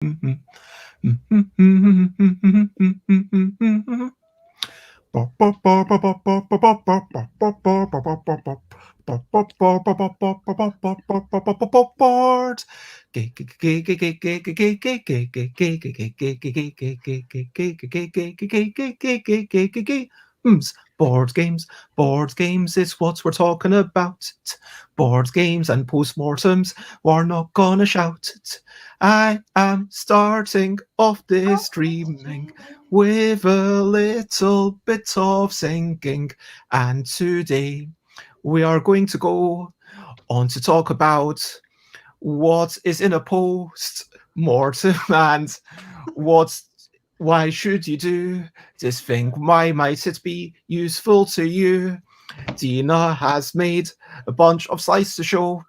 Board games, board games is what we're talking about. Board games and postmortems, we're not gonna shout. I am starting off this streaming with a little bit of singing, and today we are going to go on to talk about what is in a post-mortem and what's why should you do this thing? Why might it be useful to you? Dina has made a bunch of slides to show,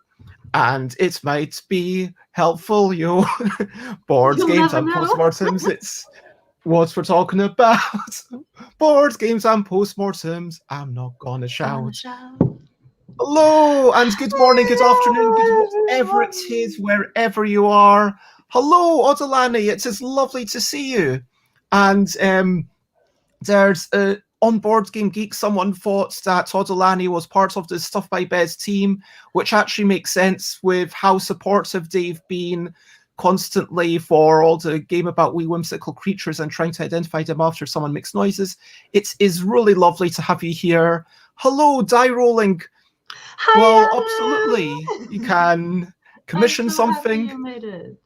and it might be helpful, yo. Board You'll games never and know. postmortems, it's what we're talking about. Board games and postmortems, I'm not gonna shout. Hello, and good morning, good afternoon, good whatever it is, wherever you are. Hello, Odolani, it is lovely to see you. And there's on Board Game Geek, someone thought that Odolani was part of the Stuff by Bez team, which actually makes sense with how supportive they've been constantly for all the game about wee whimsical creatures and trying to identify them after someone makes noises. It is really lovely to have you here. Hello, die rolling. Hi, Well, Anna. absolutely. You can commission I'm so something. Happy you made it.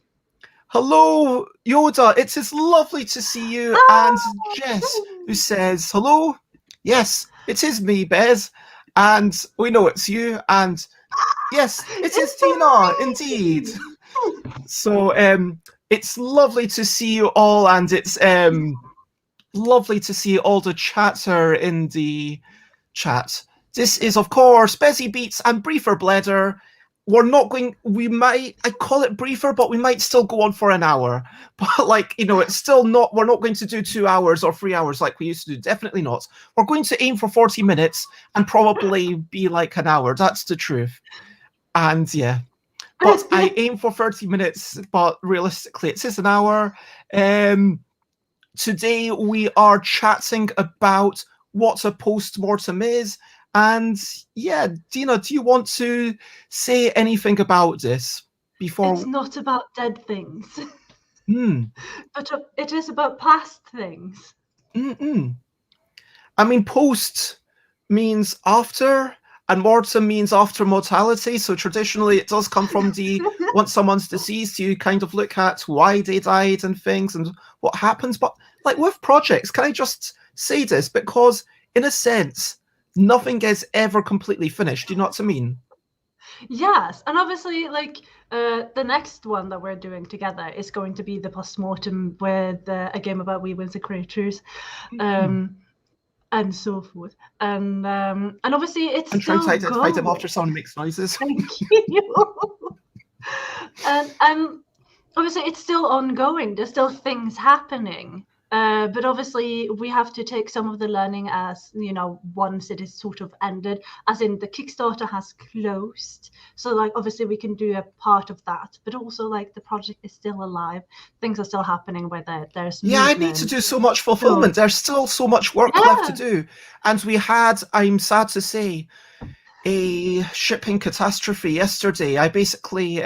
Hello, Yoda. It is lovely to see you. And Jess, who says, hello. Yes, it is me, Bez. And we know it's you. And yes, it is Tina, indeed. So it's lovely to see you all. And it's lovely to see all the chatter in the chat. This is, of course, Bezzy Beats and Briefer Bledder. I call it briefer, but we might still go on for an hour. But it's still not, we're not going to do 2 hours or 3 hours like we used to do. Definitely not. We're going to aim for 40 minutes and probably be like an hour. That's the truth. And yeah, but I aim for 30 minutes, but realistically it is an hour. Today we are chatting about what a post-mortem is. And yeah, Dina, do you want to say anything about this before? It's not about dead things, Hmm. but it is about past things. I mean, post means after, and mortem means after mortality. So traditionally, it does come from the once someone's deceased, you kind of look at why they died and things and what happens. But like with projects, can I just say this? Because in a sense, nothing is ever completely finished. Do you know what I mean? Yes, and obviously, the next one that we're doing together is going to be the Postmortem with a game about wee whimsical creatures, and so forth. And obviously, it's and still trying to identify them going. after someone makes noises. Thank you. and obviously, it's still ongoing. There's still things happening. But obviously, we have to take some of the learning as, once it is sort of ended, as in the Kickstarter has closed. So, obviously, we can do a part of that. But also, the project is still alive. Things are still happening where there's Yeah, I need to do so much fulfillment. There's still so much work left to do. And we had, I'm sad to say, a shipping catastrophe yesterday. I basically...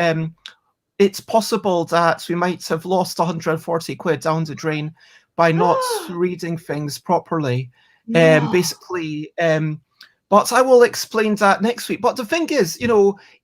it's possible that we might have lost 140 quid down the drain by not reading things properly. Basically, but I will explain that next week. But the thing is,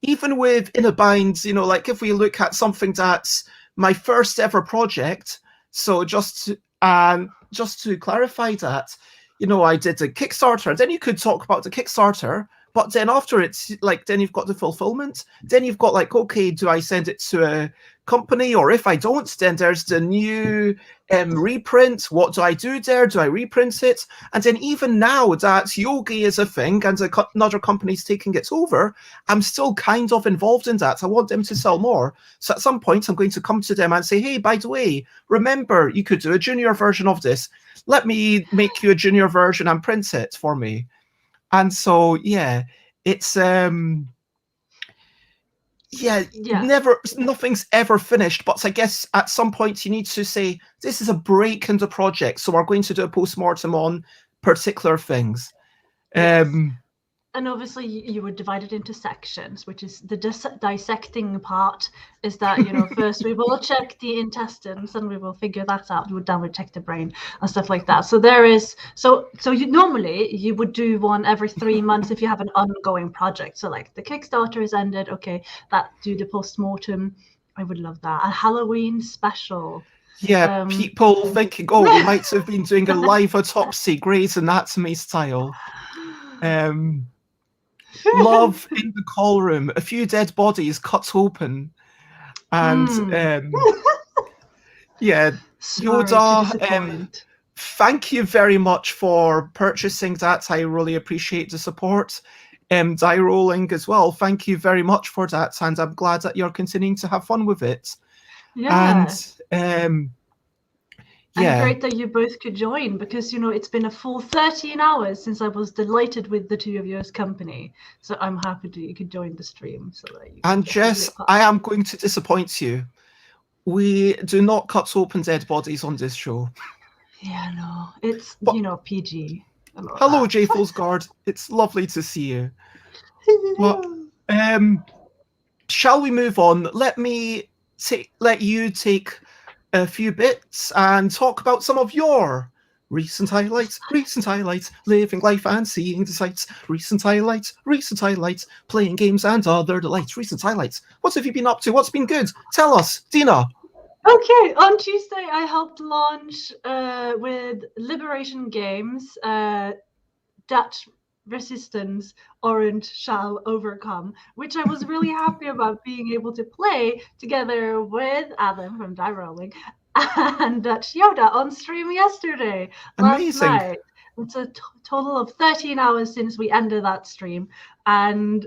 even with In a Bind, if we look at something that's my first ever project, so just to clarify that, I did a Kickstarter. Then you could talk about the Kickstarter, but then after it's then you've got the fulfillment. Then you've got okay, do I send it to a company? Or if I don't, then there's the new reprint. What do I do there? Do I reprint it? And then even now that Yogi is a thing and another company's taking it over, I'm still kind of involved in that. I want them to sell more. So at some point, I'm going to come to them and say, hey, by the way, remember, you could do a junior version of this. Let me make you a junior version and print it for me. And so, yeah, it's nothing's ever finished, but I guess at some point you need to say, this is a break in the project, so we're going to do a post-mortem on particular things. Yes. And obviously you were divided into sections, which is the dissecting part is that, first we will check the intestines and we will figure that out. Then we check the brain and stuff like that. So there is, so you normally you would do one every 3 months if you have an ongoing project. So like the Kickstarter is ended. Okay, do the post-mortem. I would love that. A Halloween special. Yeah, people thinking, we might have been doing a live autopsy, Grey's Anatomy style. Love in the call room, a few dead bodies cut open, and Yoda, thank you very much for purchasing that. I really appreciate the support. Die rolling as well, thank you very much for that, and I'm glad that you're continuing to have fun with it. And and great that you both could join, because it's been a full 13 hours since I was delighted with the two of yours company. So I'm happy that you could join the stream. So that you and Jess, I am going to disappoint you. We do not cut open dead bodies on this show. Yeah, no, it's PG. Hello, Jay Folsgaard. It's lovely to see you. But, shall we move on? Let you take a few bits and talk about some of your recent highlights, living life and seeing the sights, recent highlights, playing games and other delights, recent highlights. What have you been up to? What's been good? Tell us, Dina. Okay, on Tuesday I helped launch with Liberation Games, Dutch Resistance Orange Shall Overcome, which I was really happy about being able to play together with Adam from Die Rolling and Dutch Yoda on stream yesterday. Amazing. Last night. It's a total of 13 hours since we ended that stream, and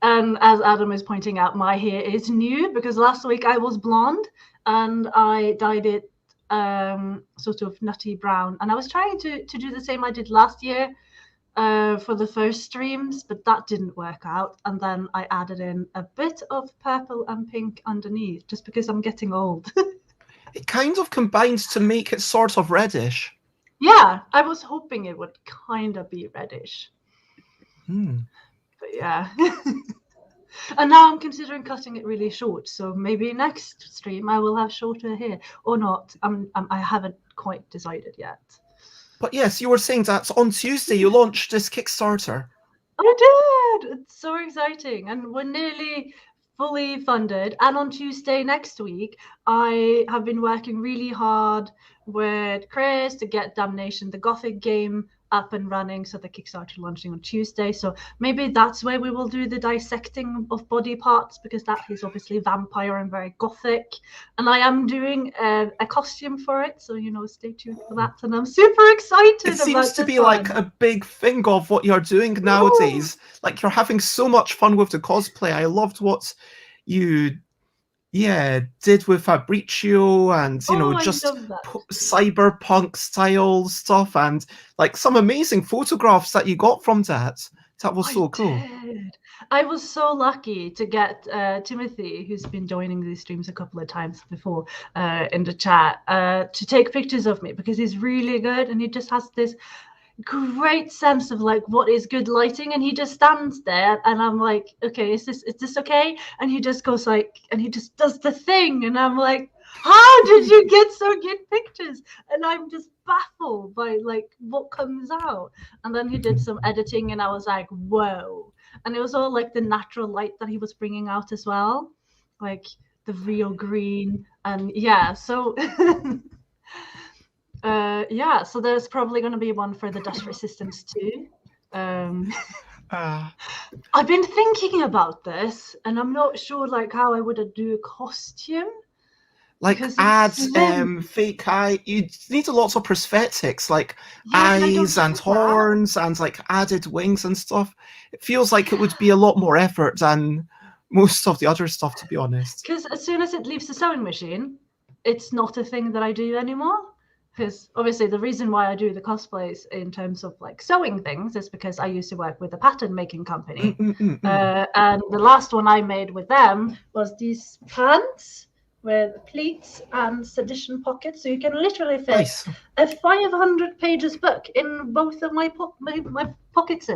and as Adam is pointing out, my hair is new because last week I was blonde and I dyed it sort of nutty brown, and I was trying to do the same I did last year for the first streams, but that didn't work out, and then I added in a bit of purple and pink underneath just because I'm getting old. It kind of combines to make it sort of reddish. Yeah, I was hoping it would kind of be reddish. But yeah. And now I'm considering cutting it really short, so maybe next stream I will have shorter hair or not. I haven't quite decided yet. But yes, you were saying that on Tuesday you launched this Kickstarter. I did! It's so exciting, and we're nearly fully funded. And on Tuesday next week, I have been working really hard with Chris to get Damnation, the Gothic game, up and running, so the Kickstarter launching on Tuesday. So maybe that's where we will do the dissecting of body parts, because that is obviously vampire and very gothic, and I am doing a costume for it, so stay tuned for that. And I'm super excited. It seems to be like a big thing of what you're doing nowadays. Like, you're having so much fun with the cosplay. I loved what you did with Fabricio, and just cyberpunk style stuff, and like some amazing photographs that you got from that. That was so cool. I was so lucky to get Timothy, who's been joining these streams a couple of times before in the chat, to take pictures of me, because he's really good and he just has this great sense of like what is good lighting, and he just stands there and I'm like, okay, is this okay? And he just goes like, and he just does the thing, and I'm like, how did you get so good pictures? And I'm just baffled by like what comes out. And then he did some editing and I was like, whoa. And it was all like the natural light that he was bringing out as well, like the real green. And so so there's probably going to be one for the Dutch Resistance too. I've been thinking about this, and I'm not sure like how I would do a costume. Like add fake eye. You need a lot of prosthetics, like eyes and horns and like added wings and stuff. It feels like it would be a lot more effort than most of the other stuff, to be honest. Because as soon as it leaves the sewing machine, it's not a thing that I do anymore. because obviously the reason why I do the cosplays in terms of like sewing things is because I used to work with a pattern making company. And the last one I made with them was these pants with pleats and sedition pockets. So you can literally fit Nice. a 500 pages book in both of my pockets.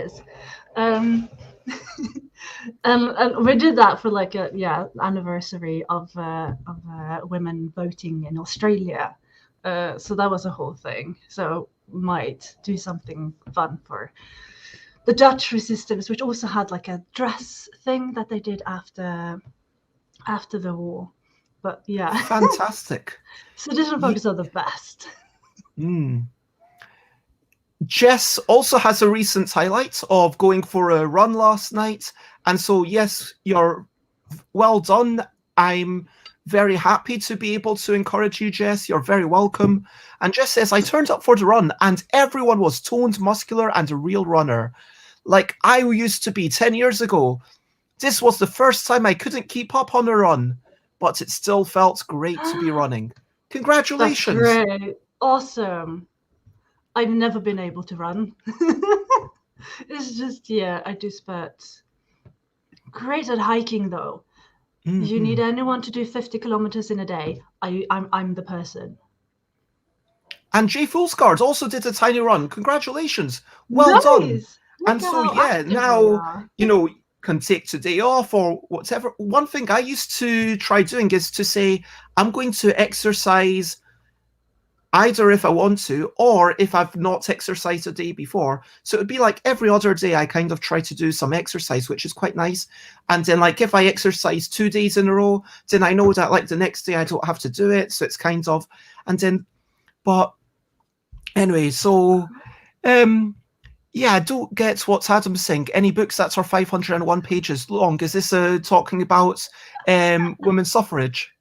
And we did that for like a anniversary of women voting in Australia. So that was a whole thing. So might do something fun for the Dutch resistance, which also had like a dress thing that they did after the war. But yeah, Fantastic. sedition pockets are the best. Jess also has a recent highlight of going for a run last night. And so, yes, you're well done. I'm very happy to be able to encourage you, Jess. You're very welcome. And Jess says, I turned up for the run and everyone was toned, muscular, and a real runner. Like I used to be 10 years ago. This was the first time I couldn't keep up on a run, but it still felt great to be running. Congratulations. That's great. Awesome. I've never been able to run. It's just, I do spurts. Great at hiking, though. You need anyone to do 50 kilometers in a day. I'm the person. And Jay Foolsguard also did a tiny run. Congratulations. Well done. And so, now, can take today off or whatever. One thing I used to try doing is to say, I'm going to exercise either if I want to or if I've not exercised a day before. So it'd be like every other day I kind of try to do some exercise, which is quite nice. And then like if I exercise 2 days in a row, then I know that like the next day I don't have to do it. So it's kind of, and then, but anyway, so I don't get what Adam's saying. Any books that are 501 pages long? Is this talking about women's suffrage?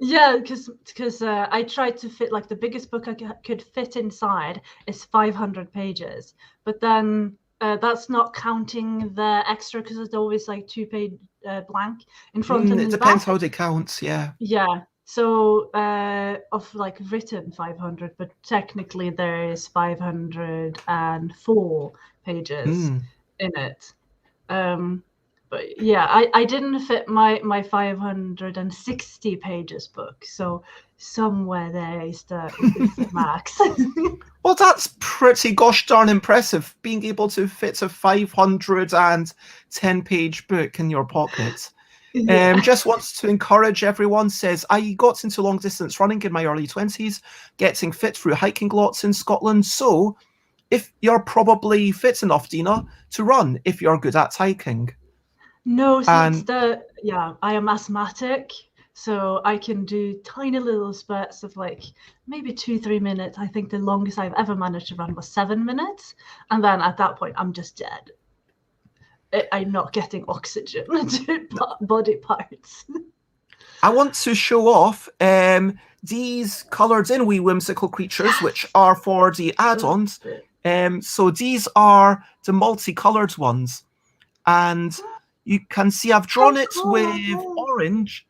Yeah, because I tried to fit like the biggest book I could fit inside is 500 pages, but then that's not counting the extra because it's always like 2-page blank in front and in the back. It depends how they count. Yeah. Yeah. So of like written 500, but technically there is 504 pages in it. But yeah, I didn't fit my 560 pages book. So somewhere there is the max. Well, that's pretty gosh darn impressive, being able to fit a 510-page book in your pocket. Just wants to encourage everyone, says, I got into long distance running in my early 20s, getting fit through hiking lots in Scotland. So if you're probably fit enough, Dina, to run if you're good at hiking. No, so I am asthmatic, so I can do tiny little spurts of like maybe 2-3 minutes. I think the longest I've ever managed to run was 7 minutes. And then at that point, I'm just dead. I'm not getting oxygen to body parts. I want to show off these coloured in wee whimsical creatures, which are for the add-ons. So these are the multicoloured ones. And you can see I've drawn it with orange,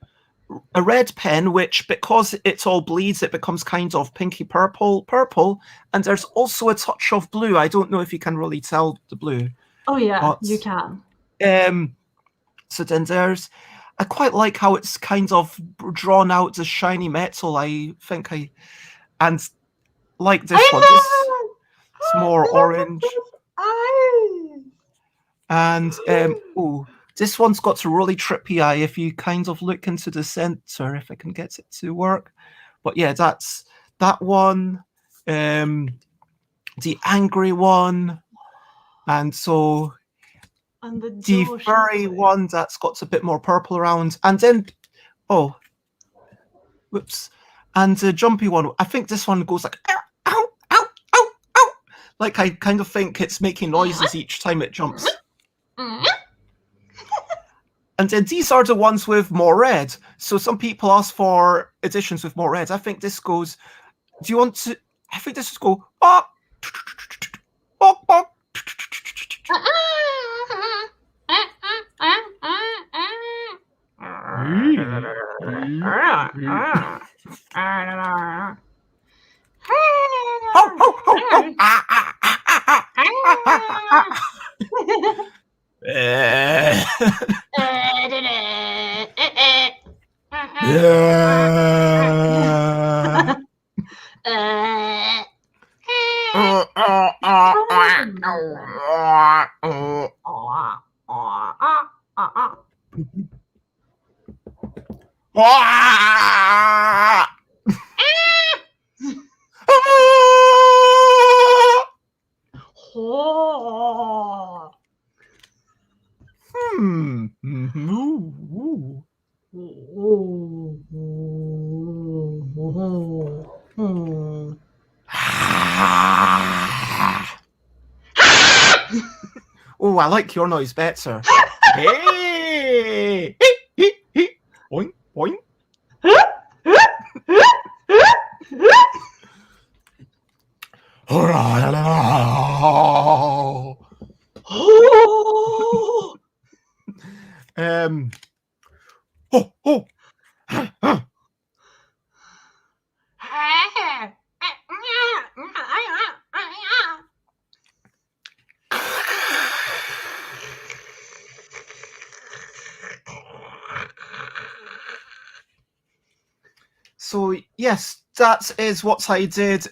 a red pen, which because it all bleeds, it becomes kind of pinky purple. And there's also a touch of blue. I don't know if you can really tell the blue. Oh yeah, you can. So then there's, I quite like how it's kind of drawn out the shiny metal. I think and like this one, it's more orange. And this one's got a really trippy eye if you kind of look into the center, if I can get it to work. But yeah, that's that one, the angry one, and so and the furry one that's got a bit more purple around, and then and the jumpy one. I think this one goes like ow, ow, ow, ow, ow. Like I kind of think it's making noises each time it jumps. And then these are the ones with more red. So some people ask for editions with more red. I think this goes. Do you want to? I think this will go. Oh, I like your noise better. Hey! Boing, boing. So yes, that is what I did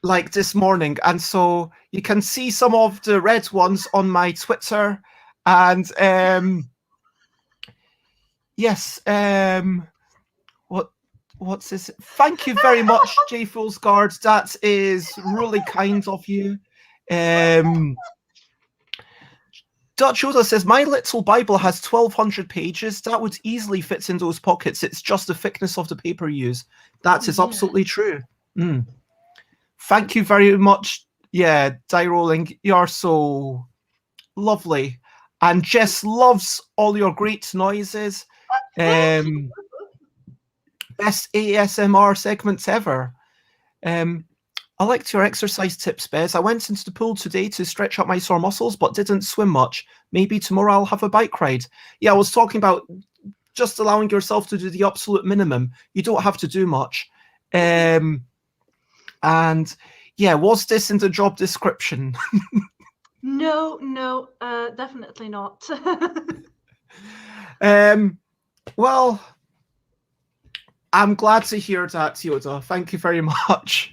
like this morning, and so you can see some of the red ones on my Twitter, and yes, what's this? Thank you very much, J Fool's Guard. That is really kind of you. Dutch Yoda says, my little Bible has 1,200 pages. That would easily fit in those pockets. It's just the thickness of the paper you use. That is absolutely true. Thank you very much. Yeah, Die Rolling, you're so lovely. And Jess loves all your great noises. Best ASMR segments ever. I liked your exercise tips, Bez. I went into the pool today to stretch out my sore muscles, but didn't swim much. Maybe tomorrow I'll have a bike ride. Yeah, I was talking about just allowing yourself to do the absolute minimum. You don't have to do much. And yeah, was this in the job description? No, definitely not. Well, I'm glad to hear that, Yoda. Thank you very much.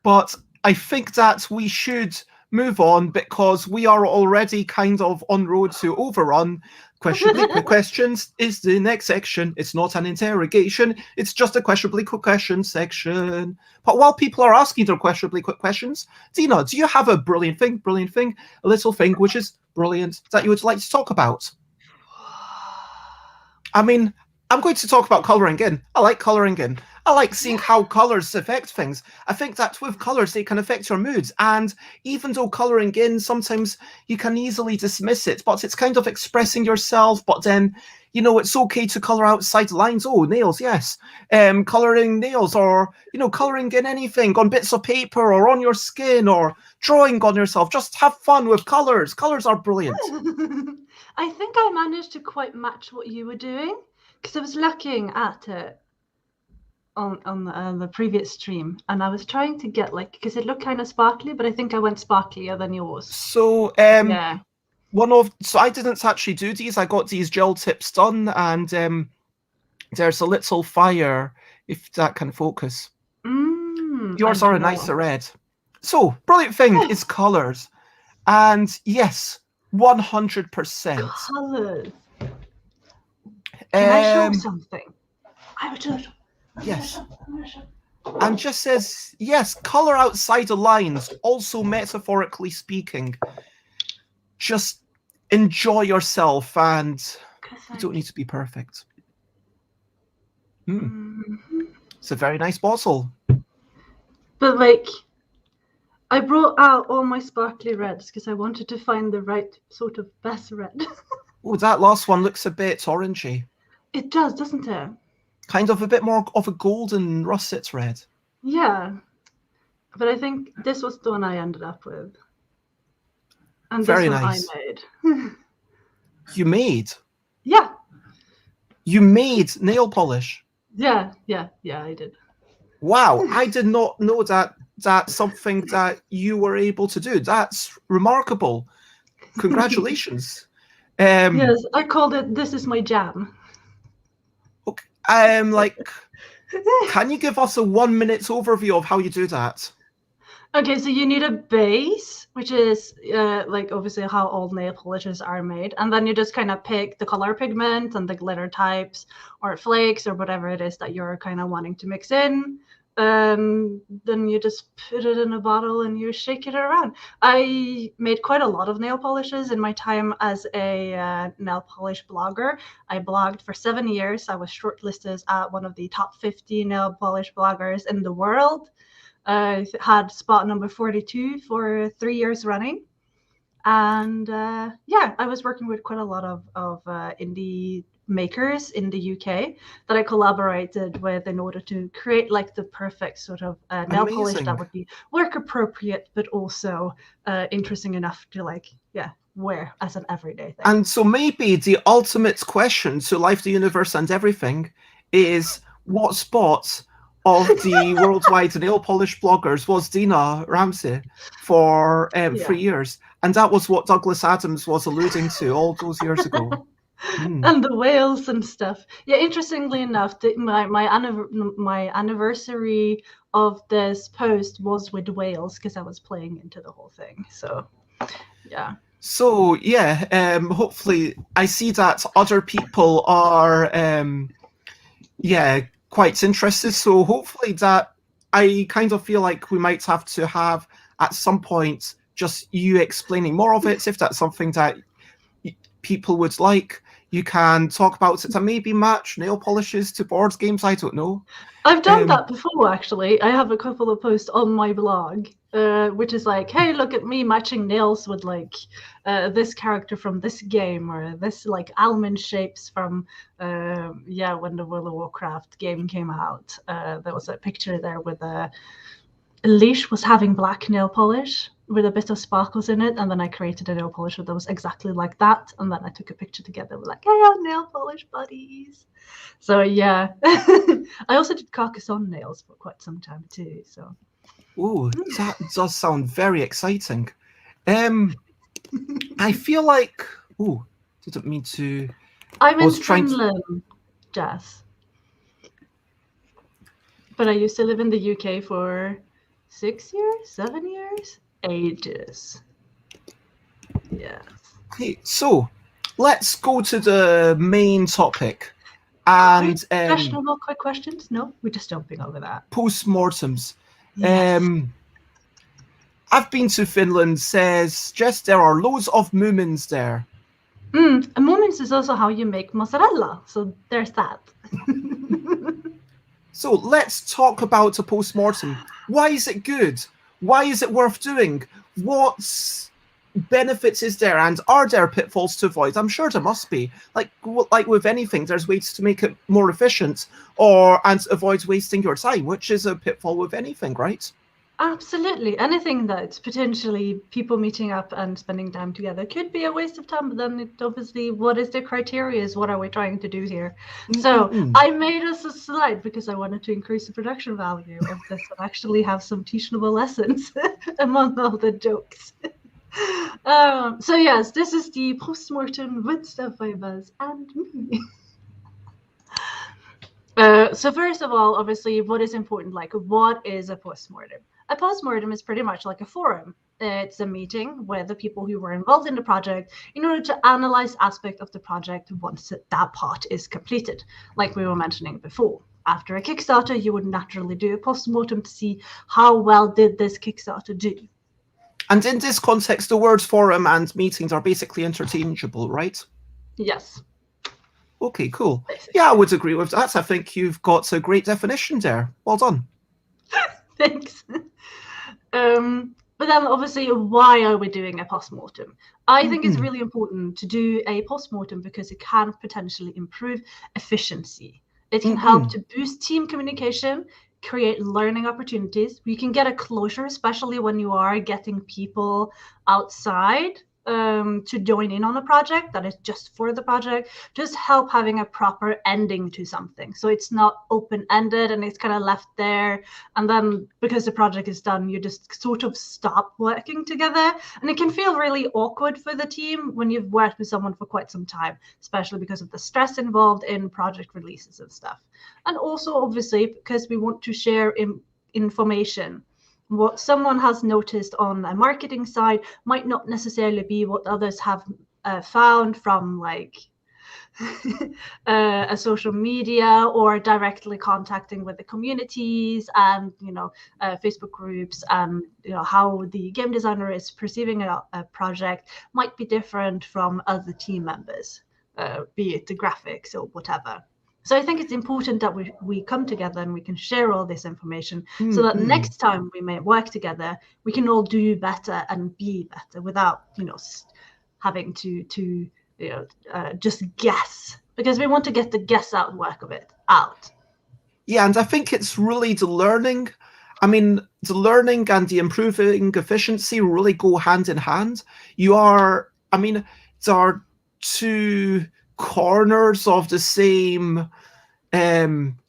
But I think that we should move on because we are already kind of on road to overrun. Questionably quick questions is the next section. It's not an interrogation. It's just a questionably quick questions section. But while people are asking their questionably quick questions, Dina, do you have a brilliant thing, a little thing which is brilliant that you would like to talk about? I mean, I'm going to talk about colouring in. I like colouring in. I like seeing how colours affect things. I think that with colours, they can affect your moods. And even though colouring in, sometimes you can easily dismiss it, but it's kind of expressing yourself. But then, you know, it's okay to colour outside lines. Oh, nails, yes. Colouring nails, or, you know, colouring in anything on bits of paper or on your skin or drawing on yourself. Just have fun with colours. Colours are brilliant. I think I managed to quite match what you were doing, because I was looking at it on the previous stream, and I was trying to get, like, because it looked kind of sparkly, but I think I went sparklier than yours. So yeah, so I didn't actually do these. I got these gel tips done, and there's a little fire, if that can focus. Yours are a nicer red. So brilliant thing is colours, and yes, 100%. Colours. Can I show something? I would do it. Yes. And just says, yes, colour outside the lines, also metaphorically speaking. Just enjoy yourself, and you don't need to be perfect. It's a very nice bottle. But, like, I brought out all my sparkly reds because I wanted to find the right sort of best red. Oh, that last one looks a bit orangey. It does, doesn't it? Kind of a bit more of a golden russet red. Yeah. But I think this was the one I ended up with. And very this one nice. I made. You made? Yeah. You made nail polish? Yeah, I did. Wow, I did not know that's something that you were able to do. That's remarkable. Congratulations. Yes, I called it "This is my jam." Okay, like, can you give us a 1 minute overview of how you do that? Okay, so you need a base, which is like obviously how all nail polishes are made, and then you just kind of pick the color pigment and the glitter types or flakes or whatever it is that you're kind of wanting to mix in. Then you just put it in a bottle and you shake it around. I made quite a lot of nail polishes in my time as a nail polish blogger. I blogged for 7 years. I was shortlisted at one of the top 50 nail polish bloggers in the world. I had spot number 42 for 3 years running. And yeah, I was working with quite a lot of indie makers in the UK that I collaborated with in order to create like the perfect sort of nail polish that Amazing. would be work appropriate, but also interesting enough to like, yeah, wear as an everyday thing. And so maybe the ultimate question to life, the universe, and everything is what spot of the worldwide nail polish bloggers was Dina Ramsey for 3 years? And that was what Douglas Adams was alluding to all those years ago. And the whales and stuff. Yeah, interestingly enough, my anniversary of this post was with whales because I was playing into the whole thing. So, yeah. So yeah, hopefully I see that other people are quite interested. So hopefully that I kind of feel like we might have to have at some point just you explaining more of it. If that's something that people would like, you can talk about it and maybe match nail polishes to board games. I don't know. I've done that before, actually. I have a couple of posts on my blog, which is like, hey, look at me matching nails with like this character from this game, or this like almond shapes from when the World of Warcraft game came out. There was a picture there with a leash was having black nail polish with a bit of sparkles in it, and then I created a nail polish that was exactly like that, and then I took a picture together with like, hey, I'm nail polish buddies. So yeah. I also did Carcassonne nails for quite some time too. So oh, that does sound very exciting. I feel like didn't mean to. I'm in Finland, Jess. But I used to live in the UK for 6 years, 7 years, ages. Yes. Okay, so let's go to the main topic. And questionable quick questions? No, we're just jumping over that. Post-mortems. Yes. I've been to Finland, says Jess, there are loads of moomins there. And moomins is also how you make mozzarella, so there's that. So let's talk about a post-mortem. Why is it good? Why is it worth doing? What benefits is there, and are there pitfalls to avoid? I'm sure there must be. Like with anything, there's ways to make it more efficient and avoid wasting your time, which is a pitfall with anything, right? Absolutely. Anything that's potentially people meeting up and spending time together could be a waste of time, but then it obviously, what is the criteria is what are we trying to do here? So I made us a slide because I wanted to increase the production value of this and actually have some teachable lessons among all the jokes. So yes, this is the post-mortem with stuff by Bez and me. So first of all, obviously, what is important? Like, what is a post-mortem? A post-mortem is pretty much like a forum. It's a meeting where the people who were involved in the project in order to analyze aspect of the project once that part is completed. Like we were mentioning before, after a Kickstarter, you would naturally do a post-mortem to see how well did this Kickstarter do. And in this context, the words forum and meetings are basically interchangeable, right? Yes. Okay, cool. Basically. Yeah, I would agree with that. I think you've got a great definition there. Well done. Thanks. But then obviously, why are we doing a post-mortem? I think it's really important to do a post-mortem because it can potentially improve efficiency. It can help to boost team communication, create learning opportunities. You can get a closure, especially when you are getting people outside to join in on a project that is just for the project, just help having a proper ending to something. So it's not open-ended and it's kind of left there. And then because the project is done, you just sort of stop working together. And it can feel really awkward for the team when you've worked with someone for quite some time, especially because of the stress involved in project releases and stuff. And also, obviously, because we want to share information. What someone has noticed on a marketing side might not necessarily be what others have found from like a social media or directly contacting with the communities and Facebook groups, and how the game designer is perceiving a project might be different from other team members, be it the graphics or whatever. So I think it's important that we come together and we can share all this information so that next time we may work together, we can all do better and be better without, having to just guess, because we want to get the guess out work of it out. Yeah, and I think it's really the learning. I mean, the learning and the improving efficiency really go hand in hand. There are two corners of the same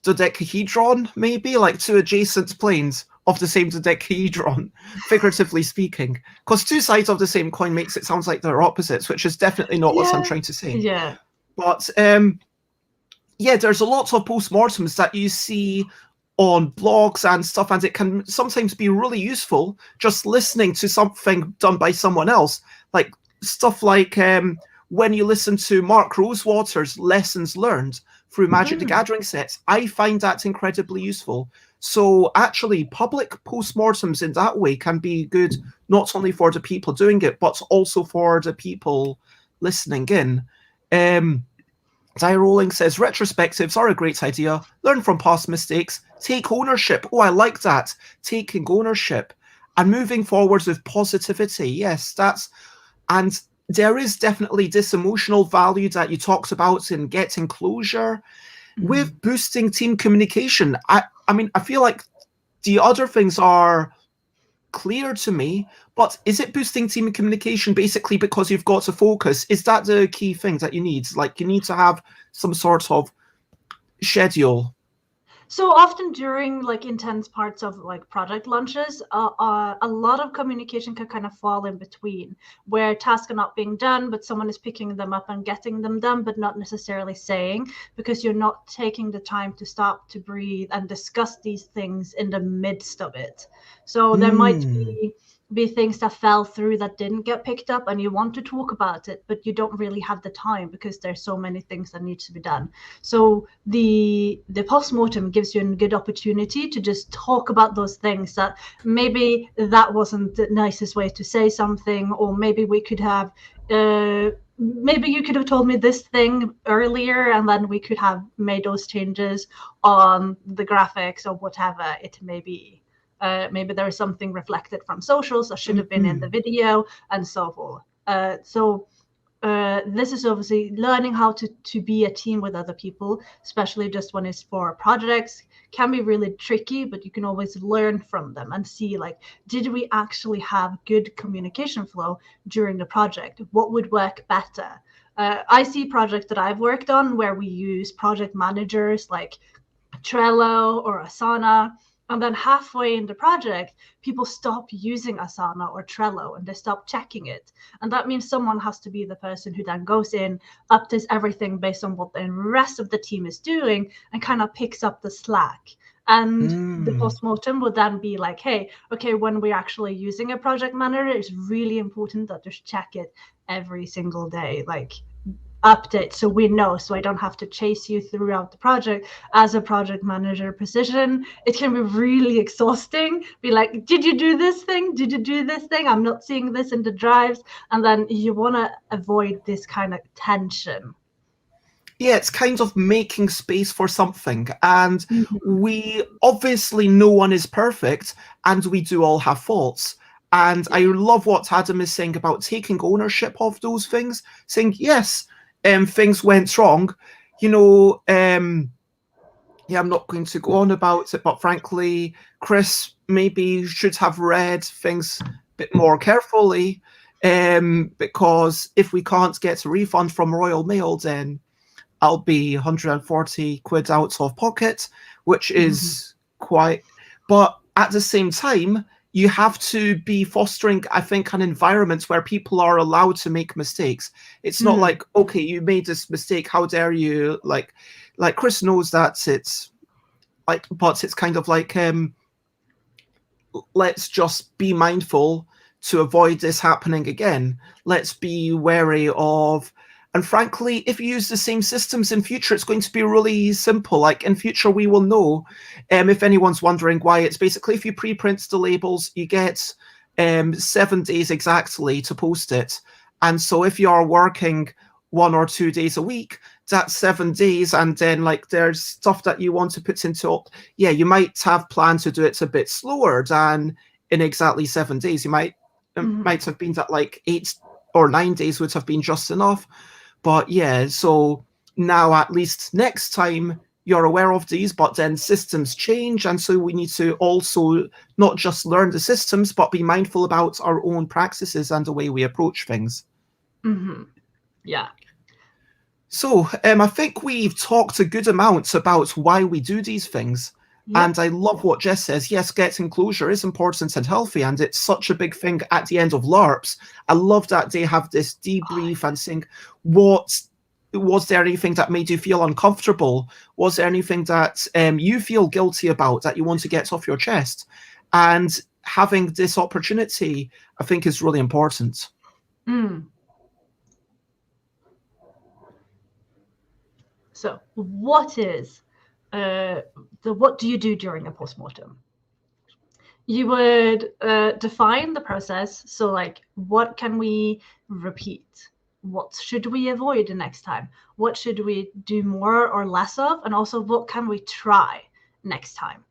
dodecahedron, maybe, like two adjacent planes of the same dodecahedron, figuratively speaking. Because two sides of the same coin makes it sound like they're opposites, which is definitely not what I'm trying to say. Yeah. But there's a lot of postmortems that you see on blogs and stuff, and it can sometimes be really useful just listening to something done by someone else, like stuff like when you listen to Mark Rosewater's Lessons Learned through Magic the Gathering sets. I find that incredibly useful. So actually, public postmortems in that way can be good, not only for the people doing it, but also for the people listening in. Die Rolling says, retrospectives are a great idea. Learn from past mistakes. Take ownership. Oh, I like that. Taking ownership. And moving forwards with positivity. Yes, and there is definitely this emotional value that you talked about in getting closure. With boosting team communication. I feel like the other things are clear to me, but is it boosting team communication basically because you've got to focus? Is that the key thing that you need? Like, you need to have some sort of schedule. So often during like intense parts of like project launches, a lot of communication can kind of fall in between, where tasks are not being done, but someone is picking them up and getting them done, but not necessarily saying, because you're not taking the time to stop, to breathe, and discuss these things in the midst of it. So there might be things that fell through that didn't get picked up, and you want to talk about it, but you don't really have the time because there's so many things that need to be done. So the postmortem gives you a good opportunity to just talk about those things that maybe that wasn't the nicest way to say something, or maybe we could have maybe you could have told me this thing earlier, and then we could have made those changes on the graphics or whatever it may be. Maybe there is something reflected from socials that should have been in the video, and so forth. This is obviously learning how to be a team with other people, especially just when it's for projects, can be really tricky, but you can always learn from them and see, like, did we actually have good communication flow during the project? What would work better? I see projects that I've worked on where we use project managers like Trello or Asana, and then halfway in the project, people stop using Asana or Trello and they stop checking it. And that means someone has to be the person who then goes in, updates everything based on what the rest of the team is doing, and kind of picks up the slack. And the postmortem would then be like, hey, okay, when we're actually using a project manager, it's really important that just check it every single day. Like, update so we know, so I don't have to chase you throughout the project. As a project manager position, it can be really exhausting. Be like, did you do this thing? Did you do this thing? I'm not seeing this in the drives. And then you want to avoid this kind of tension. Yeah, it's kind of making space for something. And we obviously, no one is perfect, and we do all have faults. And I love what Adam is saying about taking ownership of those things, saying, yes, things went wrong. I'm not going to go on about it, but frankly, Chris maybe should have read things a bit more carefully. because if we can't get a refund from Royal Mail, then I'll be 140 quid out of pocket, which is quite. But at the same time, you have to be fostering, I think, an environment where people are allowed to make mistakes. It's not like, okay, you made this mistake, how dare you? Like Chris knows that it's like, but it's kind of like, let's just be mindful to avoid this happening again. Let's be wary of. And frankly, if you use the same systems in future, it's going to be really simple. Like in future, we will know. If anyone's wondering why, it's basically if you pre-print the labels, you get 7 days exactly to post it. And so if you are working 1 or 2 days a week, that's 7 days. And then like there's stuff that you want to put into, yeah, you might have planned to do it a bit slower than in exactly 7 days. You might have been that like 8 or 9 days would have been just enough. But yeah, so now at least next time you're aware of these, but then systems change. And so we need to also not just learn the systems, but be mindful about our own practices and the way we approach things. Yeah. So I think we've talked a good amount about why we do these things. Yep. And I love what Jess says. Yes, getting closure is important and healthy, and it's such a big thing at the end of LARPs. I love that they have this debrief and saying, was there anything that made you feel uncomfortable? Was there anything that you feel guilty about that you want to get off your chest? And having this opportunity, I think, is really important. So what do you do during a postmortem? You would define the process. So like, what can we repeat? What should we avoid the next time? What should we do more or less of? And also, what can we try next time?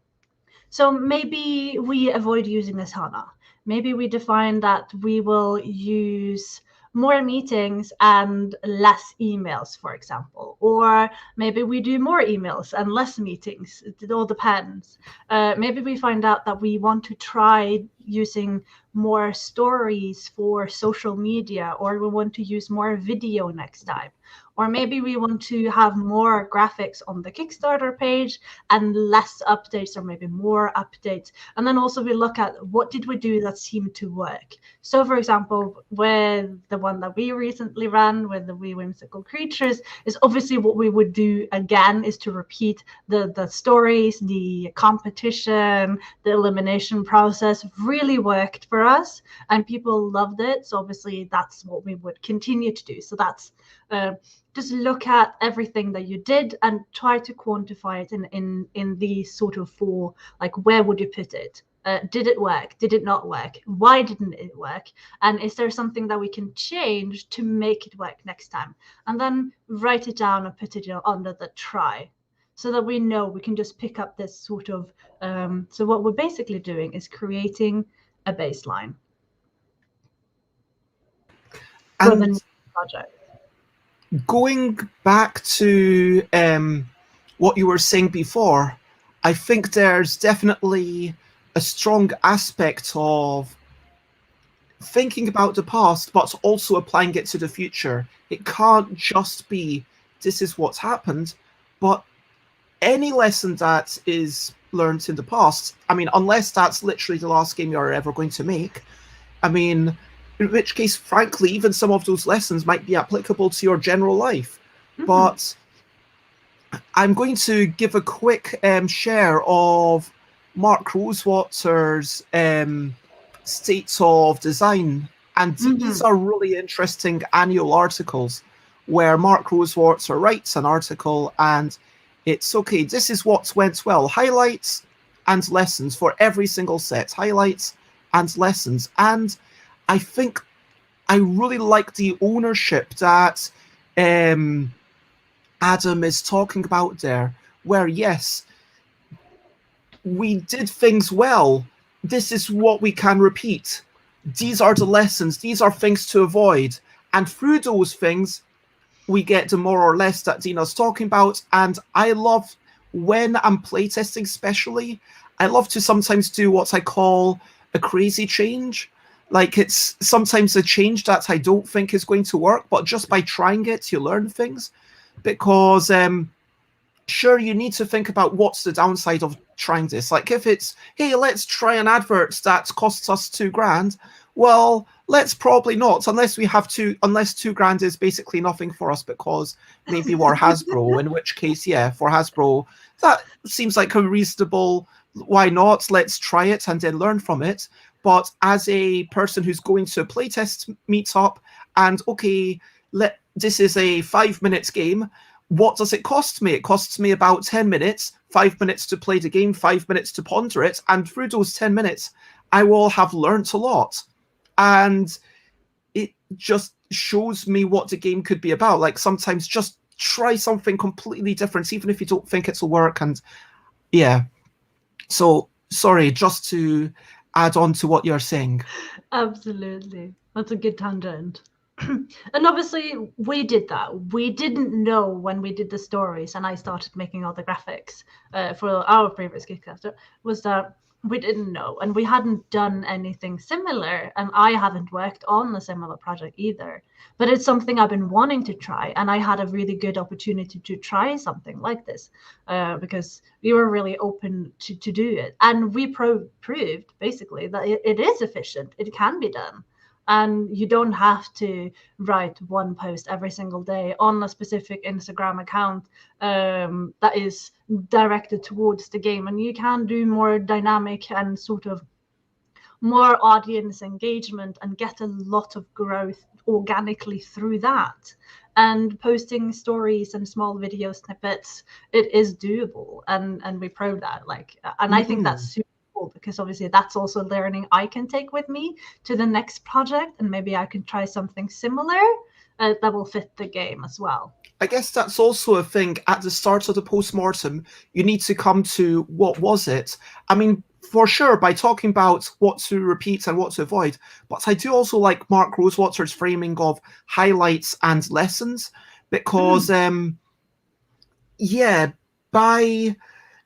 So maybe we avoid using Asana. Maybe we define that we will use more meetings and less emails, for example. Or maybe we do more emails and less meetings. It all depends. Maybe we find out that we want to try using more stories for social media, or we want to use more video next time. Or maybe we want to have more graphics on the Kickstarter page and less updates, or maybe more updates. And then also we look at what did we do that seemed to work. So for example, with the one that we recently ran with the We Whimsical Creatures, is obviously what we would do again is to repeat the stories, the competition, the elimination process really worked for us and people loved it. So obviously that's what we would continue to do. So that's just look at everything that you did and try to quantify it in these sort of 4, like, where would you put it? Did it work? Did it not work? Why didn't it work? And is there something that we can change to make it work next time? And then write it down and put it under the try, so that we know we can just pick up this sort of, so what we're basically doing is creating a baseline for the new project. Going back to what you were saying before, I think there's definitely a strong aspect of thinking about the past, but also applying it to the future. It can't just be, this is what's happened, but any lesson that is learned in the past, I mean, unless that's literally the last game you're ever going to make, I mean, in which case, frankly, even some of those lessons might be applicable to your general life. But I'm going to give a quick share of Mark Rosewater's States of Design. And these are really interesting annual articles where Mark Rosewater writes an article and it's, okay, this is what went well. Highlights and lessons for every single set. Highlights and lessons. And I think I really like the ownership that Adam is talking about there, where, yes, we did things well. This is what we can repeat. These are the lessons. These are things to avoid. And through those things, we get the more or less that Dina's talking about. And I love, when I'm playtesting especially, I love to sometimes do what I call a crazy change. Like, it's sometimes a change that I don't think is going to work, but just by trying it, you learn things. Because sure, you need to think about what's the downside of trying this. Like, if it's, hey, let's try an advert that costs us $2,000, well, let's probably not, unless unless $2,000 is basically nothing for us, because maybe we're Hasbro, in which case, yeah, for Hasbro, that seems like a reasonable, why not? Let's try it and then learn from it. But as a person who's going to a playtest meetup and, okay, this is a 5 minutes game, what does it cost me? It costs me about 10 minutes, 5 minutes to play the game, 5 minutes to ponder it. And through those 10 minutes, I will have learnt a lot. And it just shows me what the game could be about. Like, sometimes just try something completely different, even if you don't think it'll work. And yeah. So, sorry, just to add on to what you're saying. Absolutely. That's a good tangent. And obviously we did that. We didn't know when we did the stories and I started making all the graphics for our previous Kickstarter, was that we didn't know and we hadn't done anything similar, and I haven't worked on a similar project either. But it's something I've been wanting to try, and I had a really good opportunity to try something like this because we were really open to do it, and we proved basically that it is efficient. It can be done. And you don't have to write one post every single day on a specific Instagram account that is directed towards the game. And you can do more dynamic and sort of more audience engagement and get a lot of growth organically through that. And posting stories and small video snippets, it is doable. And we proved that. And I think that's super cool, because obviously that's also learning I can take with me to the next project, and maybe I can try something similar that will fit the game as well. I guess that's also a thing. At the start of the postmortem, you need to come to what was it. I mean, for sure, by talking about what to repeat and what to avoid, but I do also like Mark Rosewater's framing of highlights and lessons, because yeah, by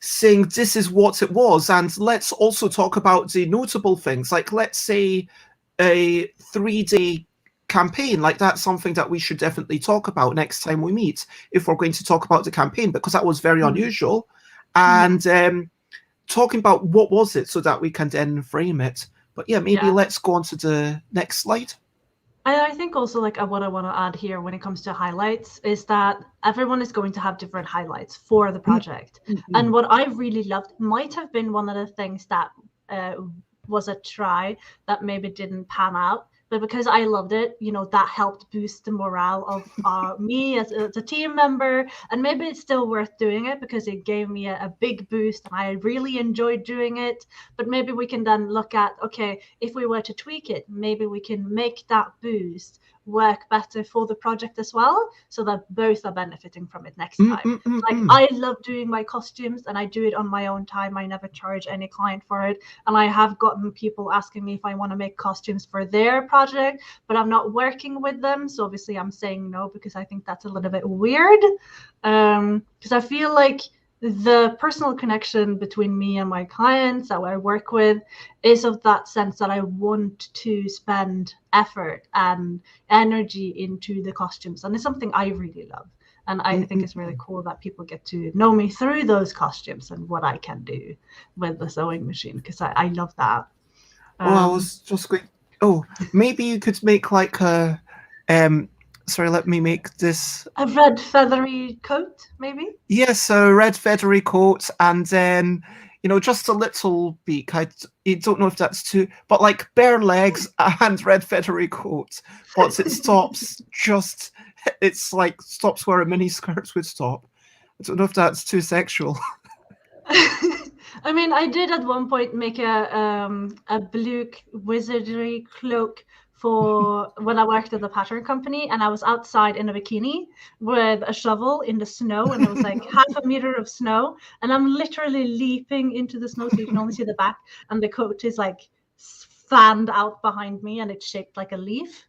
saying this is what it was, and let's also talk about the notable things. Like, let's say a 3-day campaign, like, that's something that we should definitely talk about next time we meet, if we're going to talk about the campaign, because that was very unusual. And talking about what was it, so that we can then frame it. But yeah, maybe let's go on to the next slide. I think also what I want to add here when it comes to highlights is that everyone is going to have different highlights for the project. And what I really loved might have been one of the things that was a try that maybe didn't pan out. But because I loved it, that helped boost the morale of me as a team member. And maybe it's still worth doing it because it gave me a big boost and I really enjoyed doing it. But maybe we can then look at, okay, if we were to tweak it, maybe we can make that boost work better for the project as well, so that both are benefiting from it next time. I love doing my costumes and I do it on my own time. I never charge any client for it, and I have gotten people asking me if I want to make costumes for their project, but I'm not working with them, so obviously I'm saying no, because I think that's a little bit weird, because I feel like the personal connection between me and my clients that I work with is of that sense that I want to spend effort and energy into the costumes. And it's something I really love. And I think it's really cool that people get to know me through those costumes and what I can do with the sewing machine, because I love that. I was just going, maybe you could make like a, sorry, let me make this. A red feathery coat, maybe? Yes, a red feathery coat, and then, just a little beak. I don't know if that's too, but like bare legs and red feathery coat. But it stops it's like stops where a mini skirt would stop. I don't know if that's too sexual. I mean, I did at one point make a blue wizardry cloak for when I worked at the pattern company, and I was outside in a bikini with a shovel in the snow, and it was like half a meter of snow, and I'm literally leaping into the snow, so you can only see the back, and the coat is like fanned out behind me, and it's shaped like a leaf.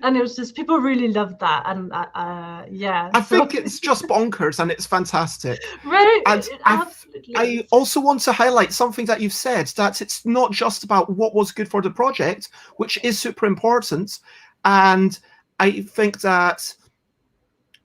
And it was just, people really loved that. And yeah, I so think it's just bonkers and it's fantastic. right, And it absolutely I is. also want to highlight something that you've said, that it's not just about what was good for the project, which is super important. And I think that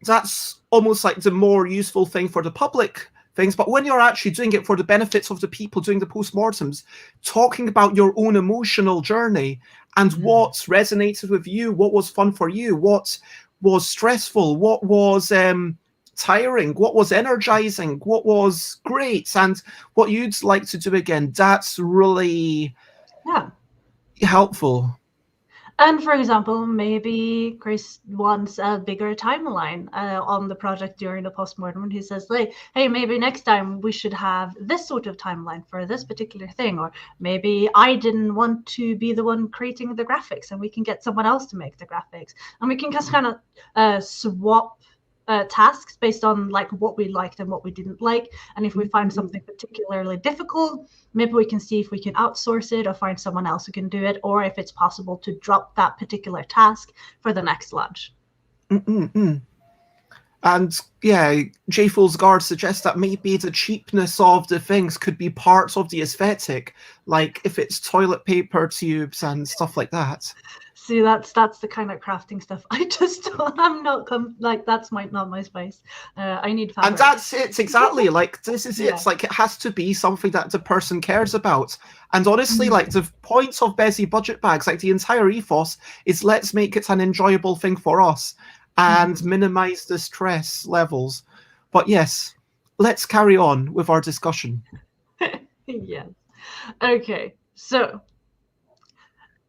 that's almost like the more useful thing for the public things. But when you're actually doing it for the benefits of the people doing the postmortems, talking about your own emotional journey and what resonated with you, what was fun for you, what was stressful, what was tiring, what was energizing, what was great, and what you'd like to do again, that's really Yeah. helpful. And for example, maybe Chris wants a bigger timeline on the project during the postmortem, and he says, like, hey, maybe next time we should have this sort of timeline for this particular thing. Or maybe I didn't want to be the one creating the graphics, and we can get someone else to make the graphics. And we can just kind of swap tasks based on like what we liked and what we didn't like. And if we find something particularly difficult, maybe we can see if we can outsource it or find someone else who can do it, or if it's possible to drop that particular task for the next lunch. And yeah, J. Fool's Guard suggests that maybe the cheapness of the things could be part of the aesthetic, like if it's toilet paper tubes and stuff like that. See, that's the kind of crafting stuff I just I'm not like that's not my space. I need fabric. And that's it, exactly. Like this is Yeah. It's like it has to be something that the person cares about. And honestly, like the point of Bezzy budget bags, like the entire ethos is let's make it an enjoyable thing for us and minimize the stress levels. But yes, let's carry on with our discussion. Yes. Okay. So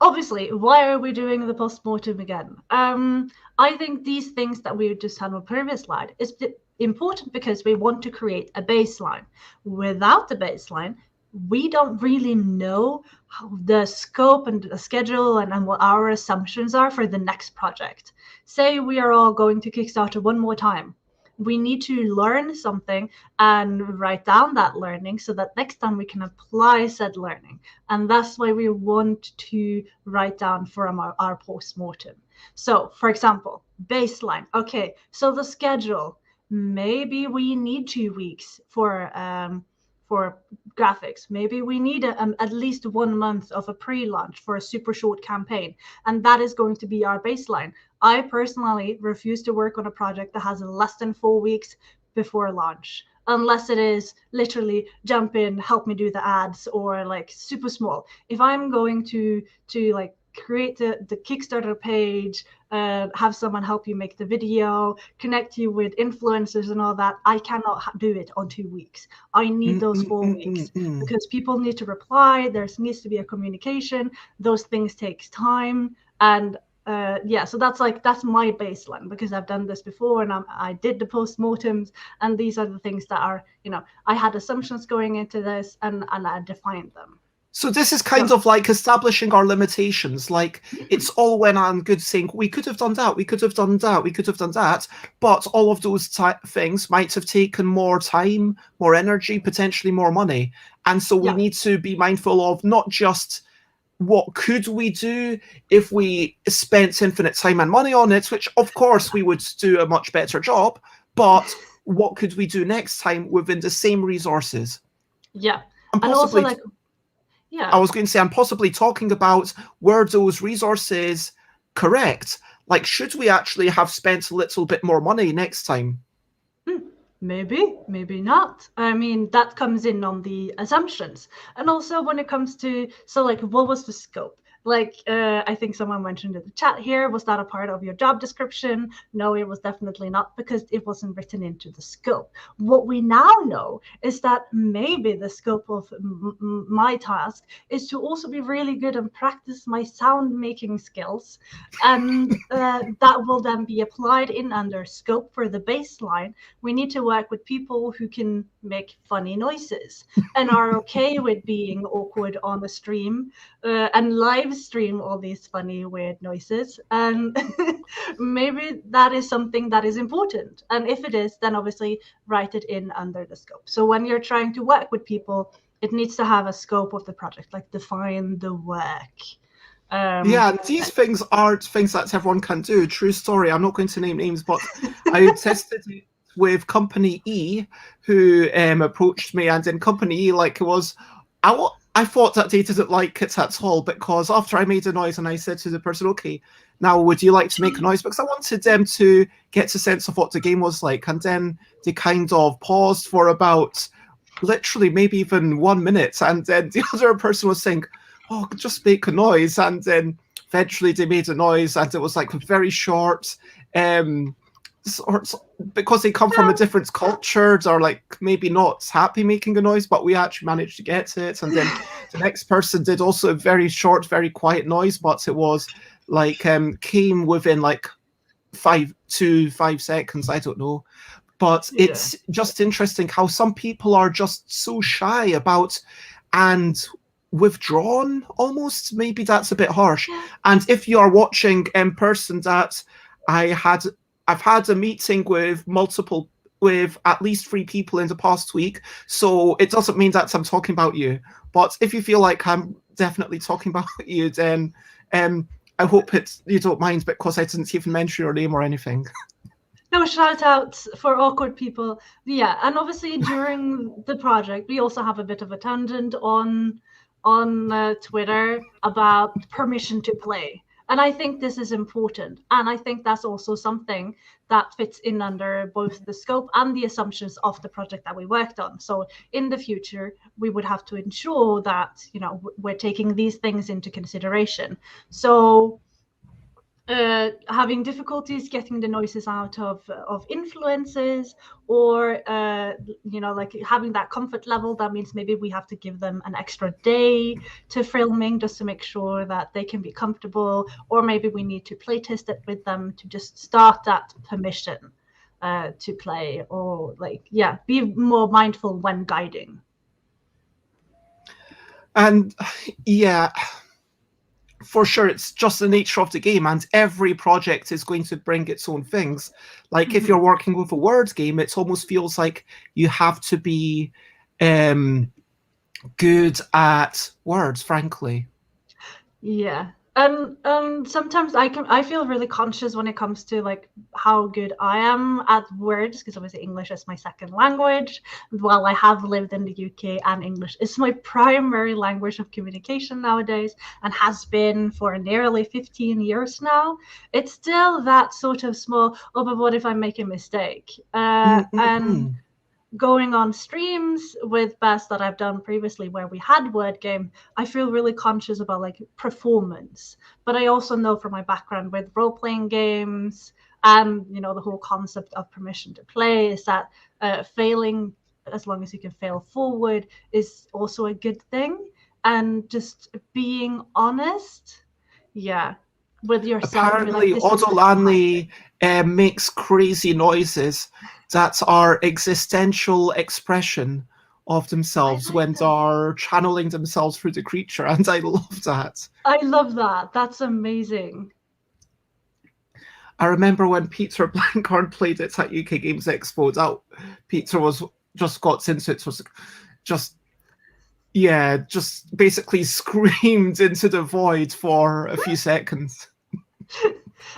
obviously, why are we doing the postmortem again? I think these things that we just had on the previous slide is important because we want to create a baseline. Without the baseline, we don't really know how the scope and the schedule and what our assumptions are for the next project. Say we are all going to Kickstarter one more time. We need to learn something and write down that learning so that next time we can apply said learning. And that's why we want to write down from our post-mortem. So, for example, baseline. Okay, so the schedule. Maybe we need 2 weeks for graphics. Maybe we need at least 1 month of a pre-launch for a super short campaign. And that is going to be our baseline. I personally refuse to work on a project that has less than 4 weeks before launch, unless it is literally jump in, help me do the ads, or like super small. If I'm going to like create the Kickstarter page, have someone help you make the video, connect you with influencers and all that, I cannot do it on 2 weeks. I need those 4 weeks because people need to reply. There needs to be a communication. Those things take time. And yeah, so that's my baseline because I've done this before and I did the postmortems, and these are the things that are, I had assumptions going into this and I defined them. So this is kind of like establishing our limitations. Like it's all well and good saying we could have done that, we could have done that, we could have done that, but all of those things might have taken more time, more energy, potentially more money. And so we need to be mindful of not just what could we do if we spent infinite time and money on it, which of course we would do a much better job, but what could we do next time within the same resources? Yeah. And possibly, also yeah. I was going to say, I'm possibly talking about were those resources correct? Like, should we actually have spent a little bit more money next time? Maybe, maybe not. I mean, that comes in on the assumptions. And also when it comes to, so like, what was the scope? Like, I think someone mentioned in the chat here, was that a part of your job description? No, it was definitely not because it wasn't written into the scope. What we now know is that maybe the scope of my task is to also be really good and practice my sound making skills. And that will then be applied in under scope for the baseline. We need to work with people who can make funny noises and are okay with being awkward on the stream and live stream all these funny, weird noises. And maybe that is something that is important. And if it is, then obviously write it in under the scope. So when you're trying to work with people, it needs to have a scope of the project, like define the work. Yeah, and these things aren't things that everyone can do. True story. I'm not going to name names, but I tested it with Company E, who approached me, and in Company E, like, it was, I thought that they didn't like it at all, because after I made a noise and I said to the person, okay, now would you like to make a noise? Because I wanted them to get a sense of what the game was like. And then they kind of paused for about literally maybe even 1 minute, and then the other person was saying, oh, just make a noise. And then eventually they made a noise, and it was like very short. Because they come from a different culture, they're like maybe not happy making a noise, but we actually managed to get it. And then the next person did also a very short, very quiet noise, but it was like came within like 5 to 5 seconds, I don't know. But it's just interesting how some people are just so shy about and withdrawn almost. Maybe that's a bit harsh. And if you are watching in person, that I've had a meeting with at least 3 people in the past week, so it doesn't mean that I'm talking about you. But if you feel like I'm definitely talking about you, then I hope you don't mind, because I didn't even mention your name or anything. No, shout out for awkward people. Yeah, and obviously during the project, we also have a bit of a tangent on Twitter about permission to play. And I think this is important. And I think that's also something that fits in under both the scope and the assumptions of the project that we worked on. So in the future, we would have to ensure that, we're taking these things into consideration. So having difficulties getting the noises out of influences, or like having that comfort level, that means maybe we have to give them an extra day to filming just to make sure that they can be comfortable, or maybe we need to play test it with them to just start that permission to play, or be more mindful when guiding. And yeah, for sure, it's just the nature of the game, and every project is going to bring its own things. Like if you're working with a word game, it almost feels like you have to be good at words, frankly. Yeah. And sometimes I feel really conscious when it comes to like how good I am at words, because obviously English is my second language. While I have lived in the UK, and English is my primary language of communication nowadays, and has been for nearly 15 years now, it's still that sort of small, oh, but what if I make a mistake? And going on streams with Bez that I've done previously where we had word game, I feel really conscious about like performance. But I also know from my background with role-playing games and the whole concept of permission to play is that failing, as long as you can fail forward, is also a good thing. And just being honest, with yourself. Apparently, Odolani makes crazy noises that are existential expression of themselves when they're channeling themselves through the creature, and I love that. I love that. That's amazing. I remember when Peter Blankhorn played it at UK Games Expo. That Peter just got into it, was just basically screamed into the void for a few seconds.